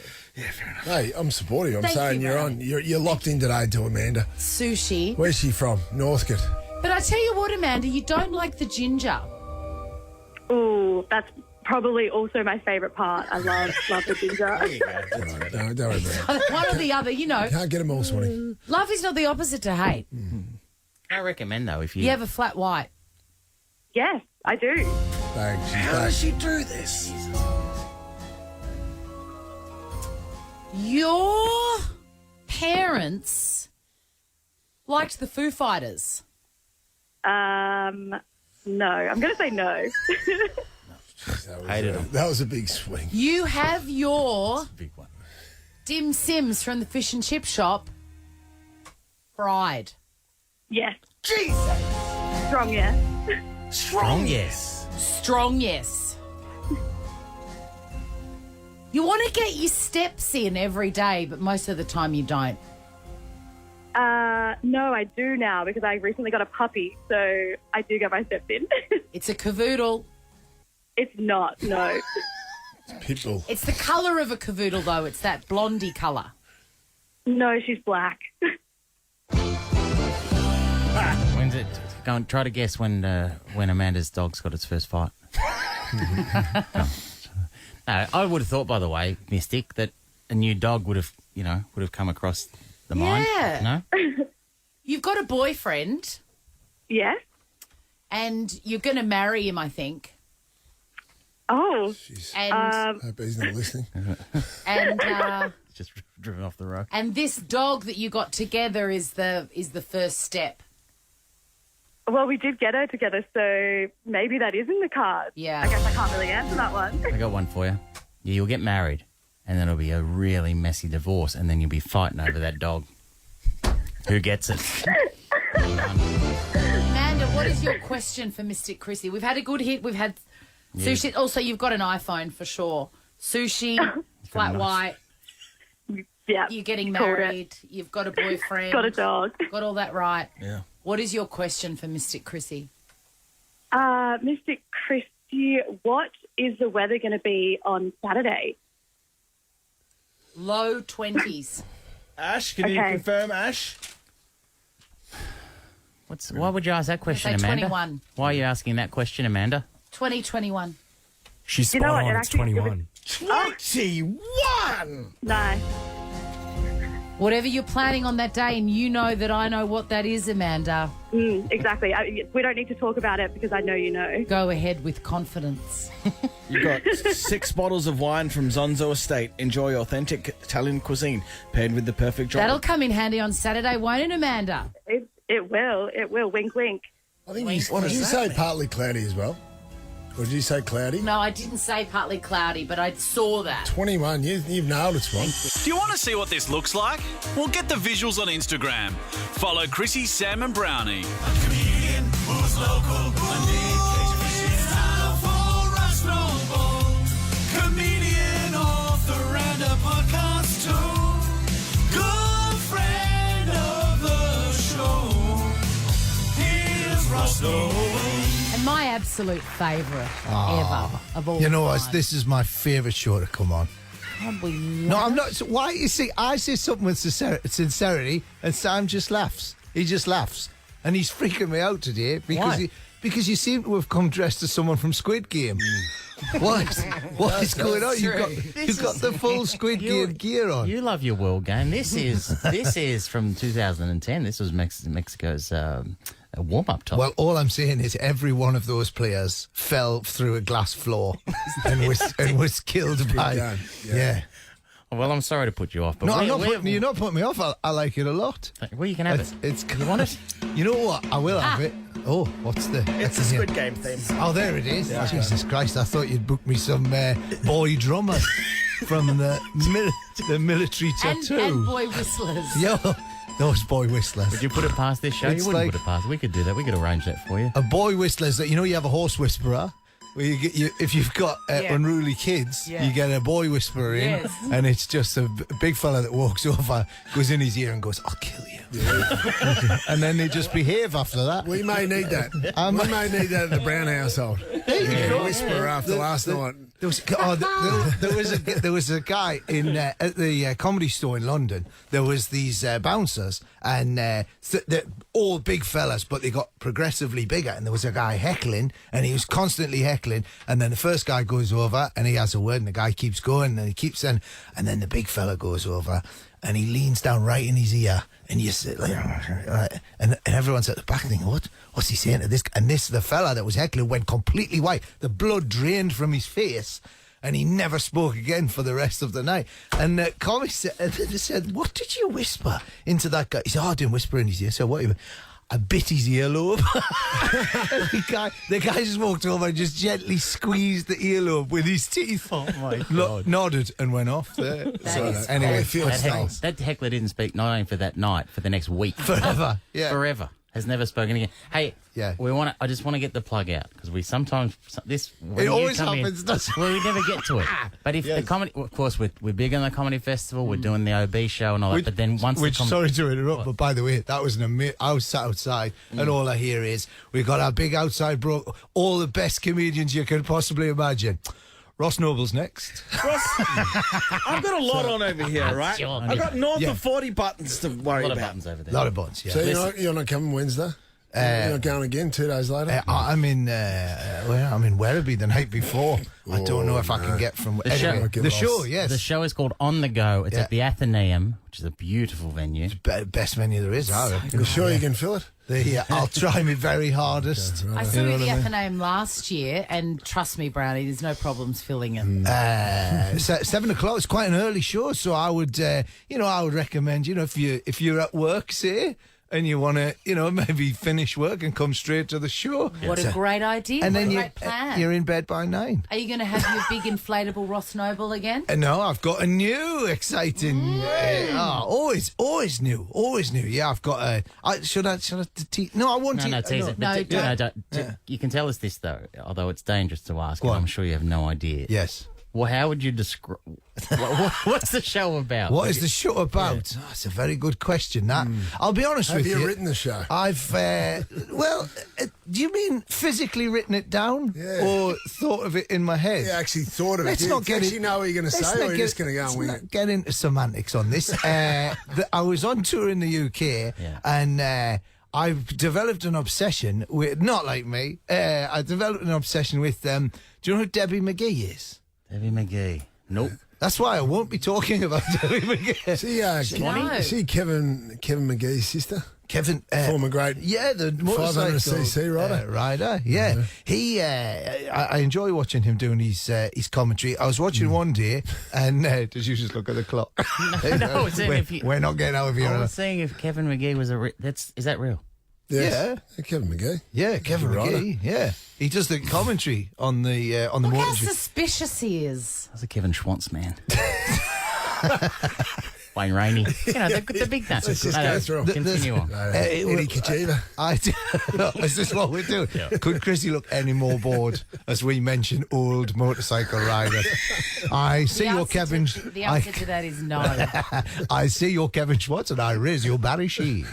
S4: Hey, I'm supportive. I'm
S3: Thank
S4: saying
S3: you,
S4: you're
S3: Ray.
S4: on. You're locked in today to Amanda.
S3: Sushi.
S4: Where's she from? Northcote.
S3: But I tell you what, Amanda, you don't like the ginger.
S8: Ooh, that's probably also my favourite part. I love the ginger.
S4: No, don't worry about it.
S3: One or the other, you know.
S4: Can't get them all, Swanee.
S3: Love is not the opposite to hate.
S10: I recommend, though, if
S3: You have a flat white.
S8: Yes, I do.
S4: Thanks.
S5: How does she do this?
S3: Your parents liked the Foo Fighters.
S8: No, I'm going to say no.
S4: That was a big swing.
S3: You have your
S10: big one.
S3: dim sims from the fish and chip shop. Pride.
S8: Yes.
S3: Jesus.
S8: Strong yes.
S10: Strong yes.
S3: Strong yes. You want to get your steps in every day, but most of the time you don't.
S8: No, I do now because I recently got a puppy, so I do get my steps in.
S3: It's a cavoodle.
S8: It's not, no.
S4: Pitbull.
S3: It's the colour of a cavoodle, though. It's that blondie colour.
S8: No, she's black.
S10: When's it? Go and try to guess when Amanda's dog's got its first fight. No, I would have thought, by the way, Mystic, that a new dog would have come across the mind.
S3: Yeah.
S10: No?
S3: You've got a boyfriend.
S8: Yes.
S3: And you're going to marry him, I think.
S8: Oh.
S3: And
S4: I hope he's not listening.
S3: and
S10: just driven off the road.
S3: And this dog that you got together is the first step.
S8: Well, we did get her together, so maybe that is in the cards.
S3: Yeah.
S8: I guess I can't really answer that one.
S10: I got one for you. Yeah, you'll get married, and then it'll be a really messy divorce, and then you'll be fighting over that dog. Who gets it?
S3: Amanda, what is your question for Mystic Chrissie? We've had a good hit. We've had sushi. Also, you've got an iPhone for sure. Sushi, flat white.
S8: Yeah.
S3: You're getting married. You've got a boyfriend.
S8: Got a dog.
S3: Got all that right.
S5: Yeah.
S3: What is your question for Mystic Chrissie?
S8: Mystic Chrissie, what is the weather going to be on Saturday?
S3: Low 20s.
S5: Ash, can you confirm, Ash?
S10: Why would you ask that question,
S3: Say
S10: Amanda?
S3: 21.
S10: Why are you asking that question, Amanda?
S3: 2021.
S15: She's
S8: You know
S15: spot
S8: what,
S15: on.
S8: it
S15: It's
S8: actually
S15: 21.
S5: 21!
S8: No.
S3: Whatever you're planning on that day, and you know that I know what that is, Amanda.
S8: Exactly. We don't need to talk about it because I know you know.
S3: Go ahead with confidence.
S5: You've got 6 bottles of wine from Zonzo Estate. Enjoy authentic Italian cuisine paired with the perfect drop.
S3: That'll come in handy on Saturday, won't it, Amanda?
S8: It will. It will. Wink, wink.
S4: I think did you say partly cloudy as well? Or did you say cloudy?
S3: No, I didn't say partly cloudy, but I saw that.
S4: 21. You've nailed it, Swan.
S16: Do you want to see what this looks like? Well, get the visuals on Instagram. Follow Chrissy, Sam and Brownie.
S11: A comedian who's local. Comedian off the Roundup podcast too. Good friend of the show. Here's Russell.
S3: And my absolute favourite ever of all
S17: You know
S3: time.
S17: what? This is my favourite show to come on.
S3: God, we
S17: No,
S3: love
S17: I'm
S3: it.
S17: not. So why? You see, I say something with sincerity, and Sam just laughs. He just laughs, and he's freaking me out today because you seem to have come dressed as someone from Squid Game. What is going on? You've got the full Squid Game gear on.
S10: You love your world game. This is from 2010. This was Mexico's a warm-up top.
S17: Well, all I'm saying is every one of those players fell through a glass floor and was killed by. Yeah.
S10: Well, I'm sorry to put you off, but
S17: No, you're not putting me off. I like it a lot.
S10: Well, you can have
S17: it.
S10: You want it?
S17: You know what? I will have it. Oh, what's the?
S5: It's a Squid Game theme.
S17: Oh, there it is. Jesus Christ! I thought you'd booked me some boy drummers from the military tattoo.
S3: And boy whistlers.
S17: Yo, those boy whistlers.
S10: Would you put it past this show?
S17: It's
S10: You wouldn't
S17: like-
S10: put it past. We could do that. We could arrange that for you.
S17: A boy whistler is that you have a horse whisperer. Where if you've got unruly kids, you get a boy whisperer in, and it's just a big fella that walks over, goes in his ear and goes, "I'll kill you." And then they just behave after that.
S4: We may need that. We may need that at the Brown household. Whisper after last night.
S17: There was a guy in at the Comedy Store in London. There was these bouncers, and they're all big fellas, but they got progressively bigger. And there was a guy heckling, and he was constantly heckling. And then the first guy goes over, and he has a word, and the guy keeps going, and he keeps saying, and then the big fella goes over, and he leans down right in his ear, and you sit like, and everyone's at the back thinking, what's he saying to this? And the fella that was heckling went completely white. The blood drained from his face, and he never spoke again for the rest of the night. And comics said, what did you whisper into that guy? He said, I didn't whisper in his ear. So what? I bit his earlobe. the guy just walked over and just gently squeezed the earlobe with his teeth.
S10: Oh my God.
S17: Nodded and went off there.
S10: Anyway, that heckler didn't speak not only for that night, for the next week.
S17: Forever. Yeah.
S10: Forever. Has never spoken again. Hey,
S17: yeah.
S10: I just want to get the plug out because we sometimes
S17: it always happens, doesn't it?
S10: Well, we never get to it. But if the comedy, of course, we're big on the comedy festival. We're doing the OB show and all that. But then once
S17: sorry to interrupt, but by the way, that was I was sat outside, and all I hear is we got our big outside all the best comedians you can possibly imagine. Ross Noble's next.
S5: Ross, I've got a lot on over here, right?
S10: Sure.
S5: I've got north of 40 buttons to worry
S10: A lot
S5: about.
S10: of buttons over there.
S17: A lot of buttons, yeah.
S4: So you're not coming Wednesday? You're not going again 2 days later?
S17: I'm in Werribee the night before. I don't know if I can get from
S10: the
S17: show. Yes,
S10: the show is called On the Go. It's at the Athenaeum, which is a beautiful venue.
S17: It's best venue there is.
S4: You sure you can fill it?
S17: I'll try my very hardest.
S3: I saw you at the Athenaeum last year, and trust me, Brownie, there's no problems filling it.
S17: 7 o'clock is quite an early show, so I would recommend, if you're at work, say, and you want to, maybe finish work and come straight to the show.
S3: What a great idea.
S17: And
S3: what
S17: then
S3: a great plan.
S17: You're in bed by 9.
S3: Are you going to have your big inflatable Ross Noble again?
S17: No, I've got a new exciting. Always new. Yeah, I've got a. Should I? No, I want to.
S10: No, tease it. No, don't. You can tell us this though, although it's dangerous to ask. And I'm sure you have no idea.
S17: Yes.
S10: Well, how would you describe? What's the show about?
S17: What is the show about? Oh, that's a very good question. That I'll be honest with you.
S4: Have you written the show?
S17: I've. Do you mean physically written it down, or thought of it in my head?
S4: Yeah, actually thought of it.
S17: Let's not get
S4: actually know what you're going to say, or you're just going to go and wing it?
S17: Get into semantics on this. I was on tour in the UK, and. I've developed an obsession with, not like me, I developed an obsession with, do you know who Debbie McGee is?
S10: Debbie McGee. Nope.
S17: That's why I won't be talking about Debbie McGee.
S4: See Kevin McGee's sister?
S17: Kevin,
S4: former great,
S17: the motorcycle
S4: 500cc rider.
S17: Yeah. He, I enjoy watching him doing his commentary. I was watching one day, and did you just look at the clock?
S10: No,
S17: we're not getting out of here.
S10: I was saying if Kevin McGee was is that real?
S4: Yes. Yeah, Kevin McGee.
S17: Yeah, Kevin McGee. Yeah, he does the commentary on the
S3: Look
S17: morning.
S3: how suspicious he is.
S10: That's a Kevin Schwantz man. Wayne Rainey. The big nuts.
S4: Let's just go through.
S10: Continue on.
S4: Eddie Kajiva.
S17: Is this what we're doing? Could Chrissy look any more bored as we mention old motorcycle riders? I see your Kevin.
S3: The answer to that is no.
S17: I see your Kevin Schwartz and I raise your Barry Sheen.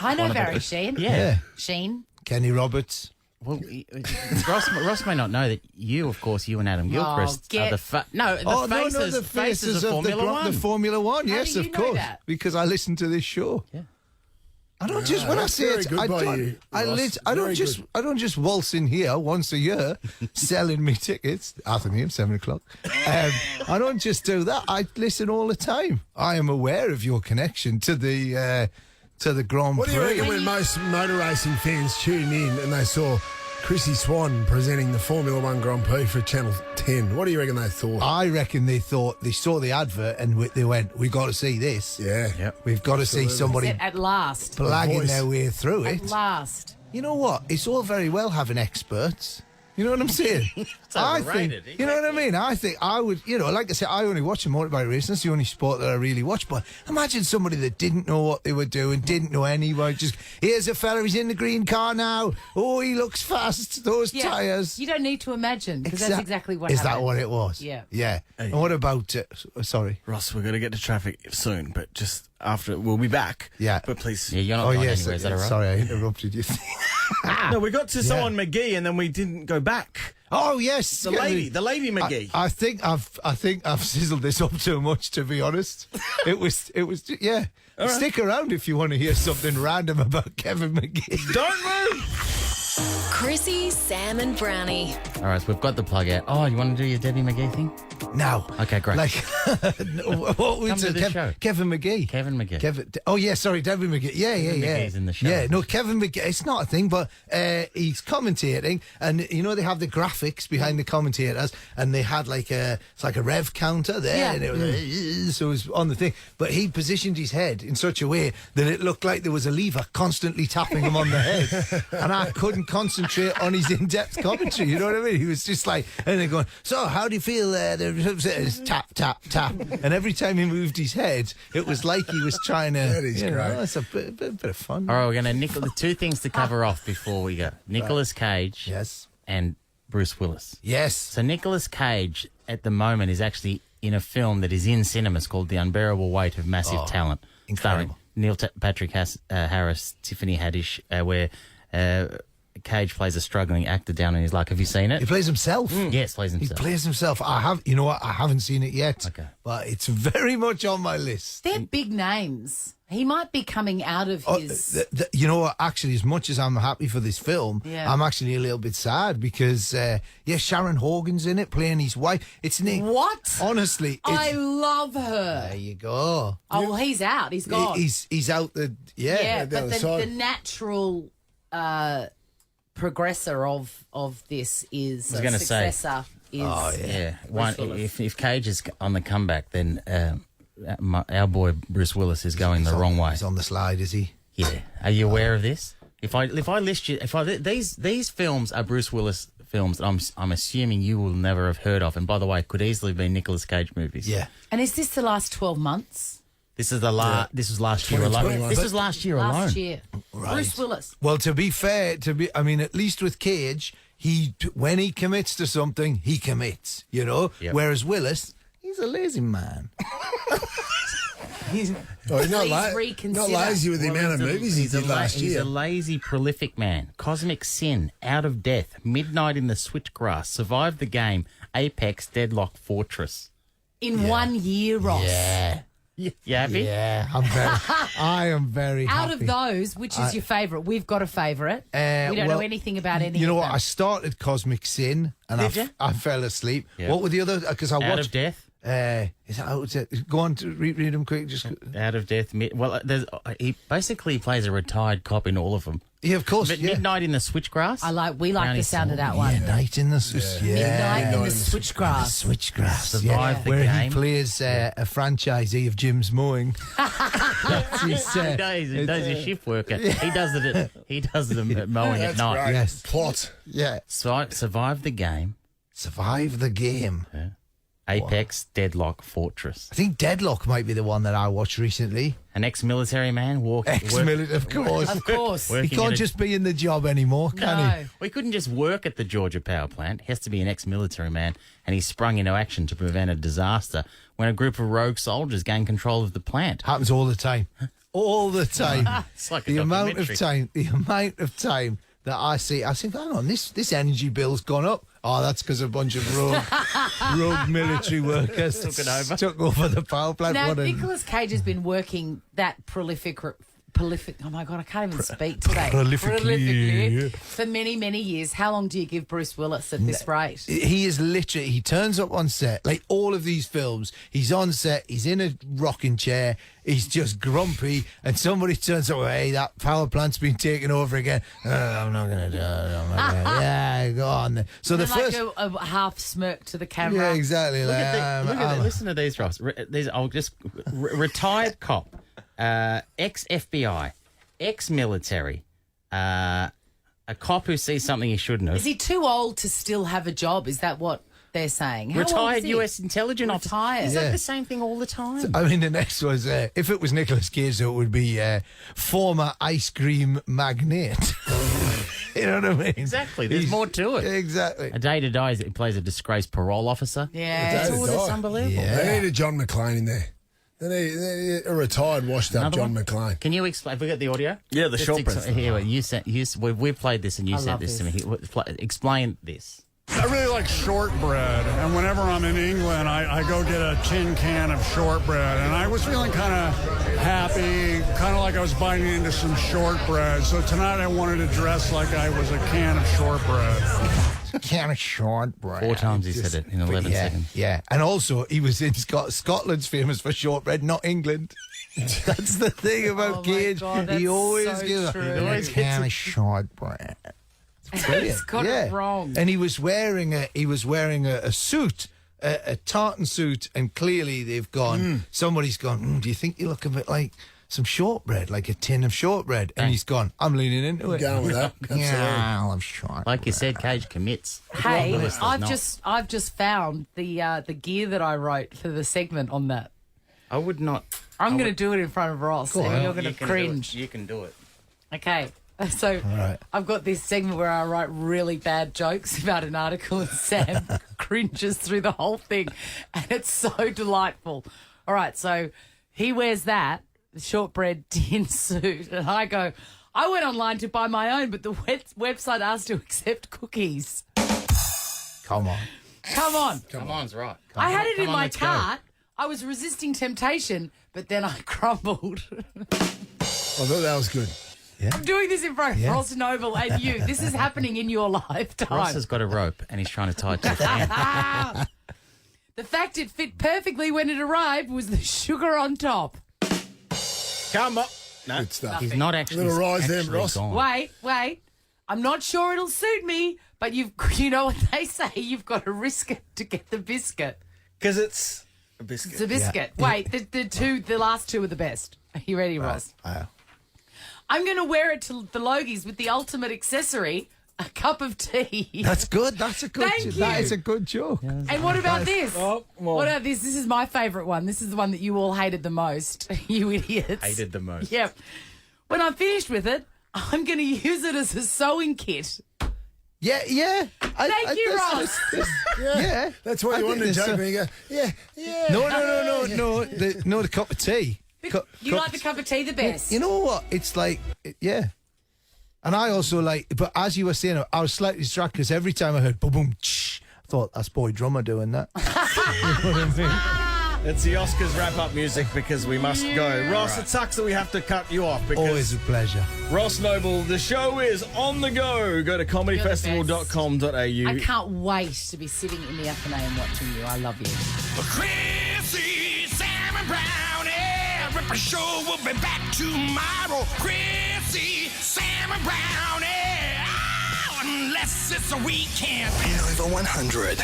S3: I know Barry Sheen.
S17: Yeah.
S3: Sheen.
S17: Kenny Roberts.
S10: Well, Ross may not know that you and Adam Gilchrist are the faces of Formula One.
S17: The Formula One, yes, of course.
S3: That?
S17: Because I listen to this show.
S10: Yeah.
S17: I don't just when I say it, I don't just waltz in here once a year selling me tickets. Athenaeum, 7 o'clock. I don't just do that. I listen all the time. I am aware of your connection to the Grand Prix.
S4: What do you reckon when most motor racing fans tuned in and they saw Chrissie Swan presenting the Formula One Grand Prix for Channel 10? What do you reckon they thought?
S17: I reckon they thought they saw the advert and they went, "We've got to see this.
S4: Yeah,
S17: we've got to see somebody
S3: at last
S17: blagging their way through it.
S3: At last,
S17: you know what? It's all very well having experts." You know what I'm saying? I think, you know what I mean? I think I would, like I said, I only watch a motorbike racing. That's the only sport that I really watch. But imagine somebody that didn't know what they were doing, didn't know anybody. Just, here's a fella, he's in the green car now. Oh, he looks fast. Those tyres.
S3: You don't need to imagine, because that's exactly what happened.
S17: Is that what it was?
S3: Yeah.
S17: Yeah. Hey. And what about, sorry.
S5: Ross, we're going to get to traffic soon, but just after. We'll be back.
S17: Yeah.
S5: But please.
S10: Yeah, you're not going anywhere. Is that all right?
S17: Sorry, I interrupted you.
S5: No, we got to someone McGee and then we didn't go back.
S17: Oh yes,
S5: The lady McGee.
S17: I think I've sizzled this up too much, to be honest. It was yeah.
S5: All right.
S17: Stick around if you want to hear something random about Kevin McGee.
S5: Don't move.
S18: Chrissie, Sam and Brownie.
S10: All right, so we've got the plug out. Oh, you want to do your Debbie McGee thing?
S17: No.
S10: Okay, great.
S17: Like, what
S10: Come to the show.
S17: Kevin McGee.
S10: Kevin McGee.
S17: Oh, yeah, sorry, Debbie McGee. Yeah.
S10: McGee's in the show.
S17: Yeah, no, Kevin McGee, it's not a thing, but he's commentating, and, you know, they have the graphics behind the commentators, and they had it's like a rev counter there, and it was, so it was on the thing. But he positioned his head in such a way that it looked like there was a lever constantly tapping him on the head, and I couldn't concentrate on his in-depth commentary, you know what I mean? He was just like, and they're going, so how do you feel tap, tap, tap. And every time he moved his head, it was like he was trying to...
S4: That is great.
S17: It's a bit of fun.
S10: All right, we're going to the two things to cover off before we go. Nicolas Cage
S17: Yes.
S10: and Bruce Willis.
S17: Yes.
S10: So Nicolas Cage, at the moment, is actually in a film that is in cinemas called The Unbearable Weight of Massive Talent.
S17: Incredible.
S10: Starring Neil Patrick Harris, Tiffany Haddish, where... Cage plays a struggling actor down in his luck. Have you seen it?
S17: He plays himself?
S10: Yes, plays himself.
S17: He plays himself. You know what? I haven't seen it yet.
S10: Okay.
S17: But it's very much on my list.
S3: They're big names. He might be coming out of his...
S17: You know what? Actually, as much as I'm happy for this film, I'm actually a little bit sad because, Sharon Horgan's in it playing his wife. It's Nick.
S3: What?
S17: Honestly.
S3: I love her.
S17: There you go.
S3: Oh, well, he's out. He's gone.
S17: He's out the...
S3: Yeah,
S17: down
S3: but
S17: the
S3: the
S17: side.
S3: natural... progressor of this is
S10: I was gonna say-
S3: successor is
S10: One,
S3: Willis.
S10: if Cage is on the comeback, then our boy Bruce Willis is going the wrong way.
S17: He's on the slide, is he?
S10: Yeah. Are you aware of this? If I list you, these films are Bruce Willis films that I'm assuming you will never have heard of, and by the way, could easily be Nicolas Cage movies.
S17: Yeah.
S3: And is this the last 12 months?
S10: This is this was last year alone. This was last year alone.
S3: Last year.
S17: Right.
S3: Bruce Willis.
S17: Well, to be fair, at least with Cage, when he commits to something, he commits, you know?
S10: Yep.
S17: Whereas Willis, he's a lazy man.
S4: He's not,
S3: Please reconsider.
S4: not lazy with the amount of movies he did last
S10: He's
S4: year.
S10: a lazy, prolific man. Cosmic Sin, Out of Death, Midnight in the Switchgrass, Survive the Game, Apex, Deadlock, Fortress.
S3: In 1 year, Ross.
S17: Yeah.
S10: You happy?
S17: Yeah, I am very
S3: Out
S17: happy.
S3: of those, which is your favourite? We've got a favourite. We don't know anything about any
S17: You know
S3: of
S17: what?
S3: them.
S17: I started Cosmic Sin and
S10: Did you?
S17: I fell asleep.
S10: Yeah.
S17: What were the other? Because I
S10: Out
S17: watched
S10: of Death?
S17: Is that how it's go on to read them quick? Just
S10: Out of Death. He basically plays a retired cop in all of them.
S17: yeah, of course. Yeah.
S10: Midnight in the Switchgrass.
S3: We like the sound of that one.
S17: Midnight in the
S3: Midnight in the Switchgrass.
S17: Switchgrass.
S10: Survive the
S17: where
S10: Game.
S17: he plays a franchisee of Jim's Mowing. That's his,
S10: He does his shift worker. He does it at mowing at night.
S4: Right.
S17: Yes.
S4: Plot.
S17: Yeah.
S10: So Survive the Game.
S17: Survive the Game.
S10: Yeah. Apex, Deadlock, Fortress.
S17: I think Deadlock might be the one that I watched recently.
S10: An ex-military man
S17: Ex-military, of course.
S3: Of course.
S17: He can't just be in the job anymore, can he?
S3: No.
S10: We couldn't just work at the Georgia power plant. He has to be an ex-military man, and he sprung into action to prevent a disaster when a group of rogue soldiers gained control of the plant.
S17: Happens all the time. All the time.
S10: It's like a
S17: the amount
S10: documentary.
S17: of time that I think, hang on, this energy bill's gone up. Oh, that's because a bunch of rogue military workers took over the power plant.
S3: Now, Nicolas Cage has been working that prolific. Oh my God, I can't even speak today.
S17: Prolifically.
S3: For many, many years. How long do you give Bruce Willis at this rate?
S17: He is literally, he turns up on set, like all of these films, he's on set, he's in a rocking chair, he's just grumpy, and somebody turns up, hey, that power plant's been taken over again. I'm not going to do it. Yeah, go on then. So the first...
S3: Like a half smirk to the camera.
S17: Yeah, exactly.
S10: Listen to these, Ross. Retired cop. Ex-FBI, ex-military, a cop who sees something he shouldn't have.
S3: Is he too old to still have a job? Is that what they're saying? How old
S10: Retired
S3: is he?
S10: U.S. intelligence officer.
S3: Retired.
S10: Is that the same thing all the time?
S17: I mean, the next was, if it was Nicolas Cage, it would be former ice cream magnate. You know what I mean?
S10: Exactly. There's more to it.
S17: Exactly.
S10: A day to die, he plays a disgraced parole officer.
S3: Yeah.
S4: It's
S10: That's unbelievable.
S17: Yeah.
S4: They need a John McClane in there. Then a retired, washed-up John McClane.
S10: Can you explain? Have we got the audio?
S5: Yeah, the shortbread.
S10: Here, we played this and you sent this to me. Explain this.
S19: I really like shortbread, and whenever I'm in England, I go get a tin can of shortbread, and I was feeling kind of happy, kind of like I was biting into some shortbread. So tonight I wanted to dress like I was a can of shortbread.
S17: Can of shortbread.
S10: 4 times he said it in 11 seconds.
S17: Yeah, and also he was in Scotland's famous for shortbread, not England. That's the thing about Cage. He always gives a can of shortbread.
S3: He's got it wrong.
S17: And he was wearing a suit, a tartan suit, and clearly they've gone. Somebody's gone. Do you think you look a bit like some shortbread, like a tin of shortbread? And he's gone. I'm leaning into it.
S4: Going with that.
S17: Yeah, I love shortbread.
S10: Like you said, Cage commits.
S3: Hey, I've just found the gear that I wrote for the segment on that.
S10: I would not.
S3: I'm going to do it in front of Ross, and you're going to cringe.
S10: You can do it.
S3: Okay. So I've got this segment where I write really bad jokes about an article and Sam cringes through the whole thing, and it's so delightful. All right, so he wears that, the shortbread tin suit, and I go, I went online to buy my own, but the website asked to accept cookies.
S17: Come on.
S3: Come on.
S10: Come on's right.
S3: I had it in my cart. I was resisting temptation, but then I crumbled.
S4: I thought that was good.
S17: Yeah.
S3: I'm doing this in front of Ross Noble and you. This is happening in your lifetime.
S10: Ross has got a rope and he's trying to tie it to the fan.
S3: The fact it fit perfectly when it arrived was the sugar on top.
S5: Come on.
S4: No. Good stuff.
S10: He's not actually.
S4: Little rise there, Ross.
S10: Gone.
S3: Wait. I'm not sure it'll suit me, but you know what they say, you've got to risk it to get the biscuit.
S5: Because it's a biscuit.
S3: It's a biscuit. Yeah. Wait, the last two are the best. Are you ready, Ross? I'm going to wear it to the Logies with the ultimate accessory, a cup of tea.
S17: That's good. That's a good joke. That is a good joke.
S3: And what about this? What about this? This is my favourite one. This is the one that you all hated the most, you idiots.
S10: Hated the most.
S3: Yep. When I'm finished with it, I'm going to use it as a sewing kit.
S17: Yeah.
S3: Thank you, Ross.
S17: Yeah.
S4: That's what you wanted to joke when you go, yeah.
S17: No, the cup of tea.
S3: You like the cup of tea the best?
S17: You know what? It's like, yeah. And I also like, but as you were saying, I was slightly distracted because every time I heard boom, boom, shh, I thought that's Boy Drummer doing that. You know what I mean?
S5: It's the Oscars wrap-up music because we must go. Ross, it sucks that we have to cut you off. Because
S17: always a pleasure.
S5: Ross Noble, the show is on the go. Go to comedyfestival.com.au.
S3: I can't wait to be sitting in the Athenaeum watching you. I love you.
S11: Chrissie, Sam and Brownie, Ripper Show will be back tomorrow. Chrissie, Sam and Brownie, unless it's a weekend.
S20: Over 100.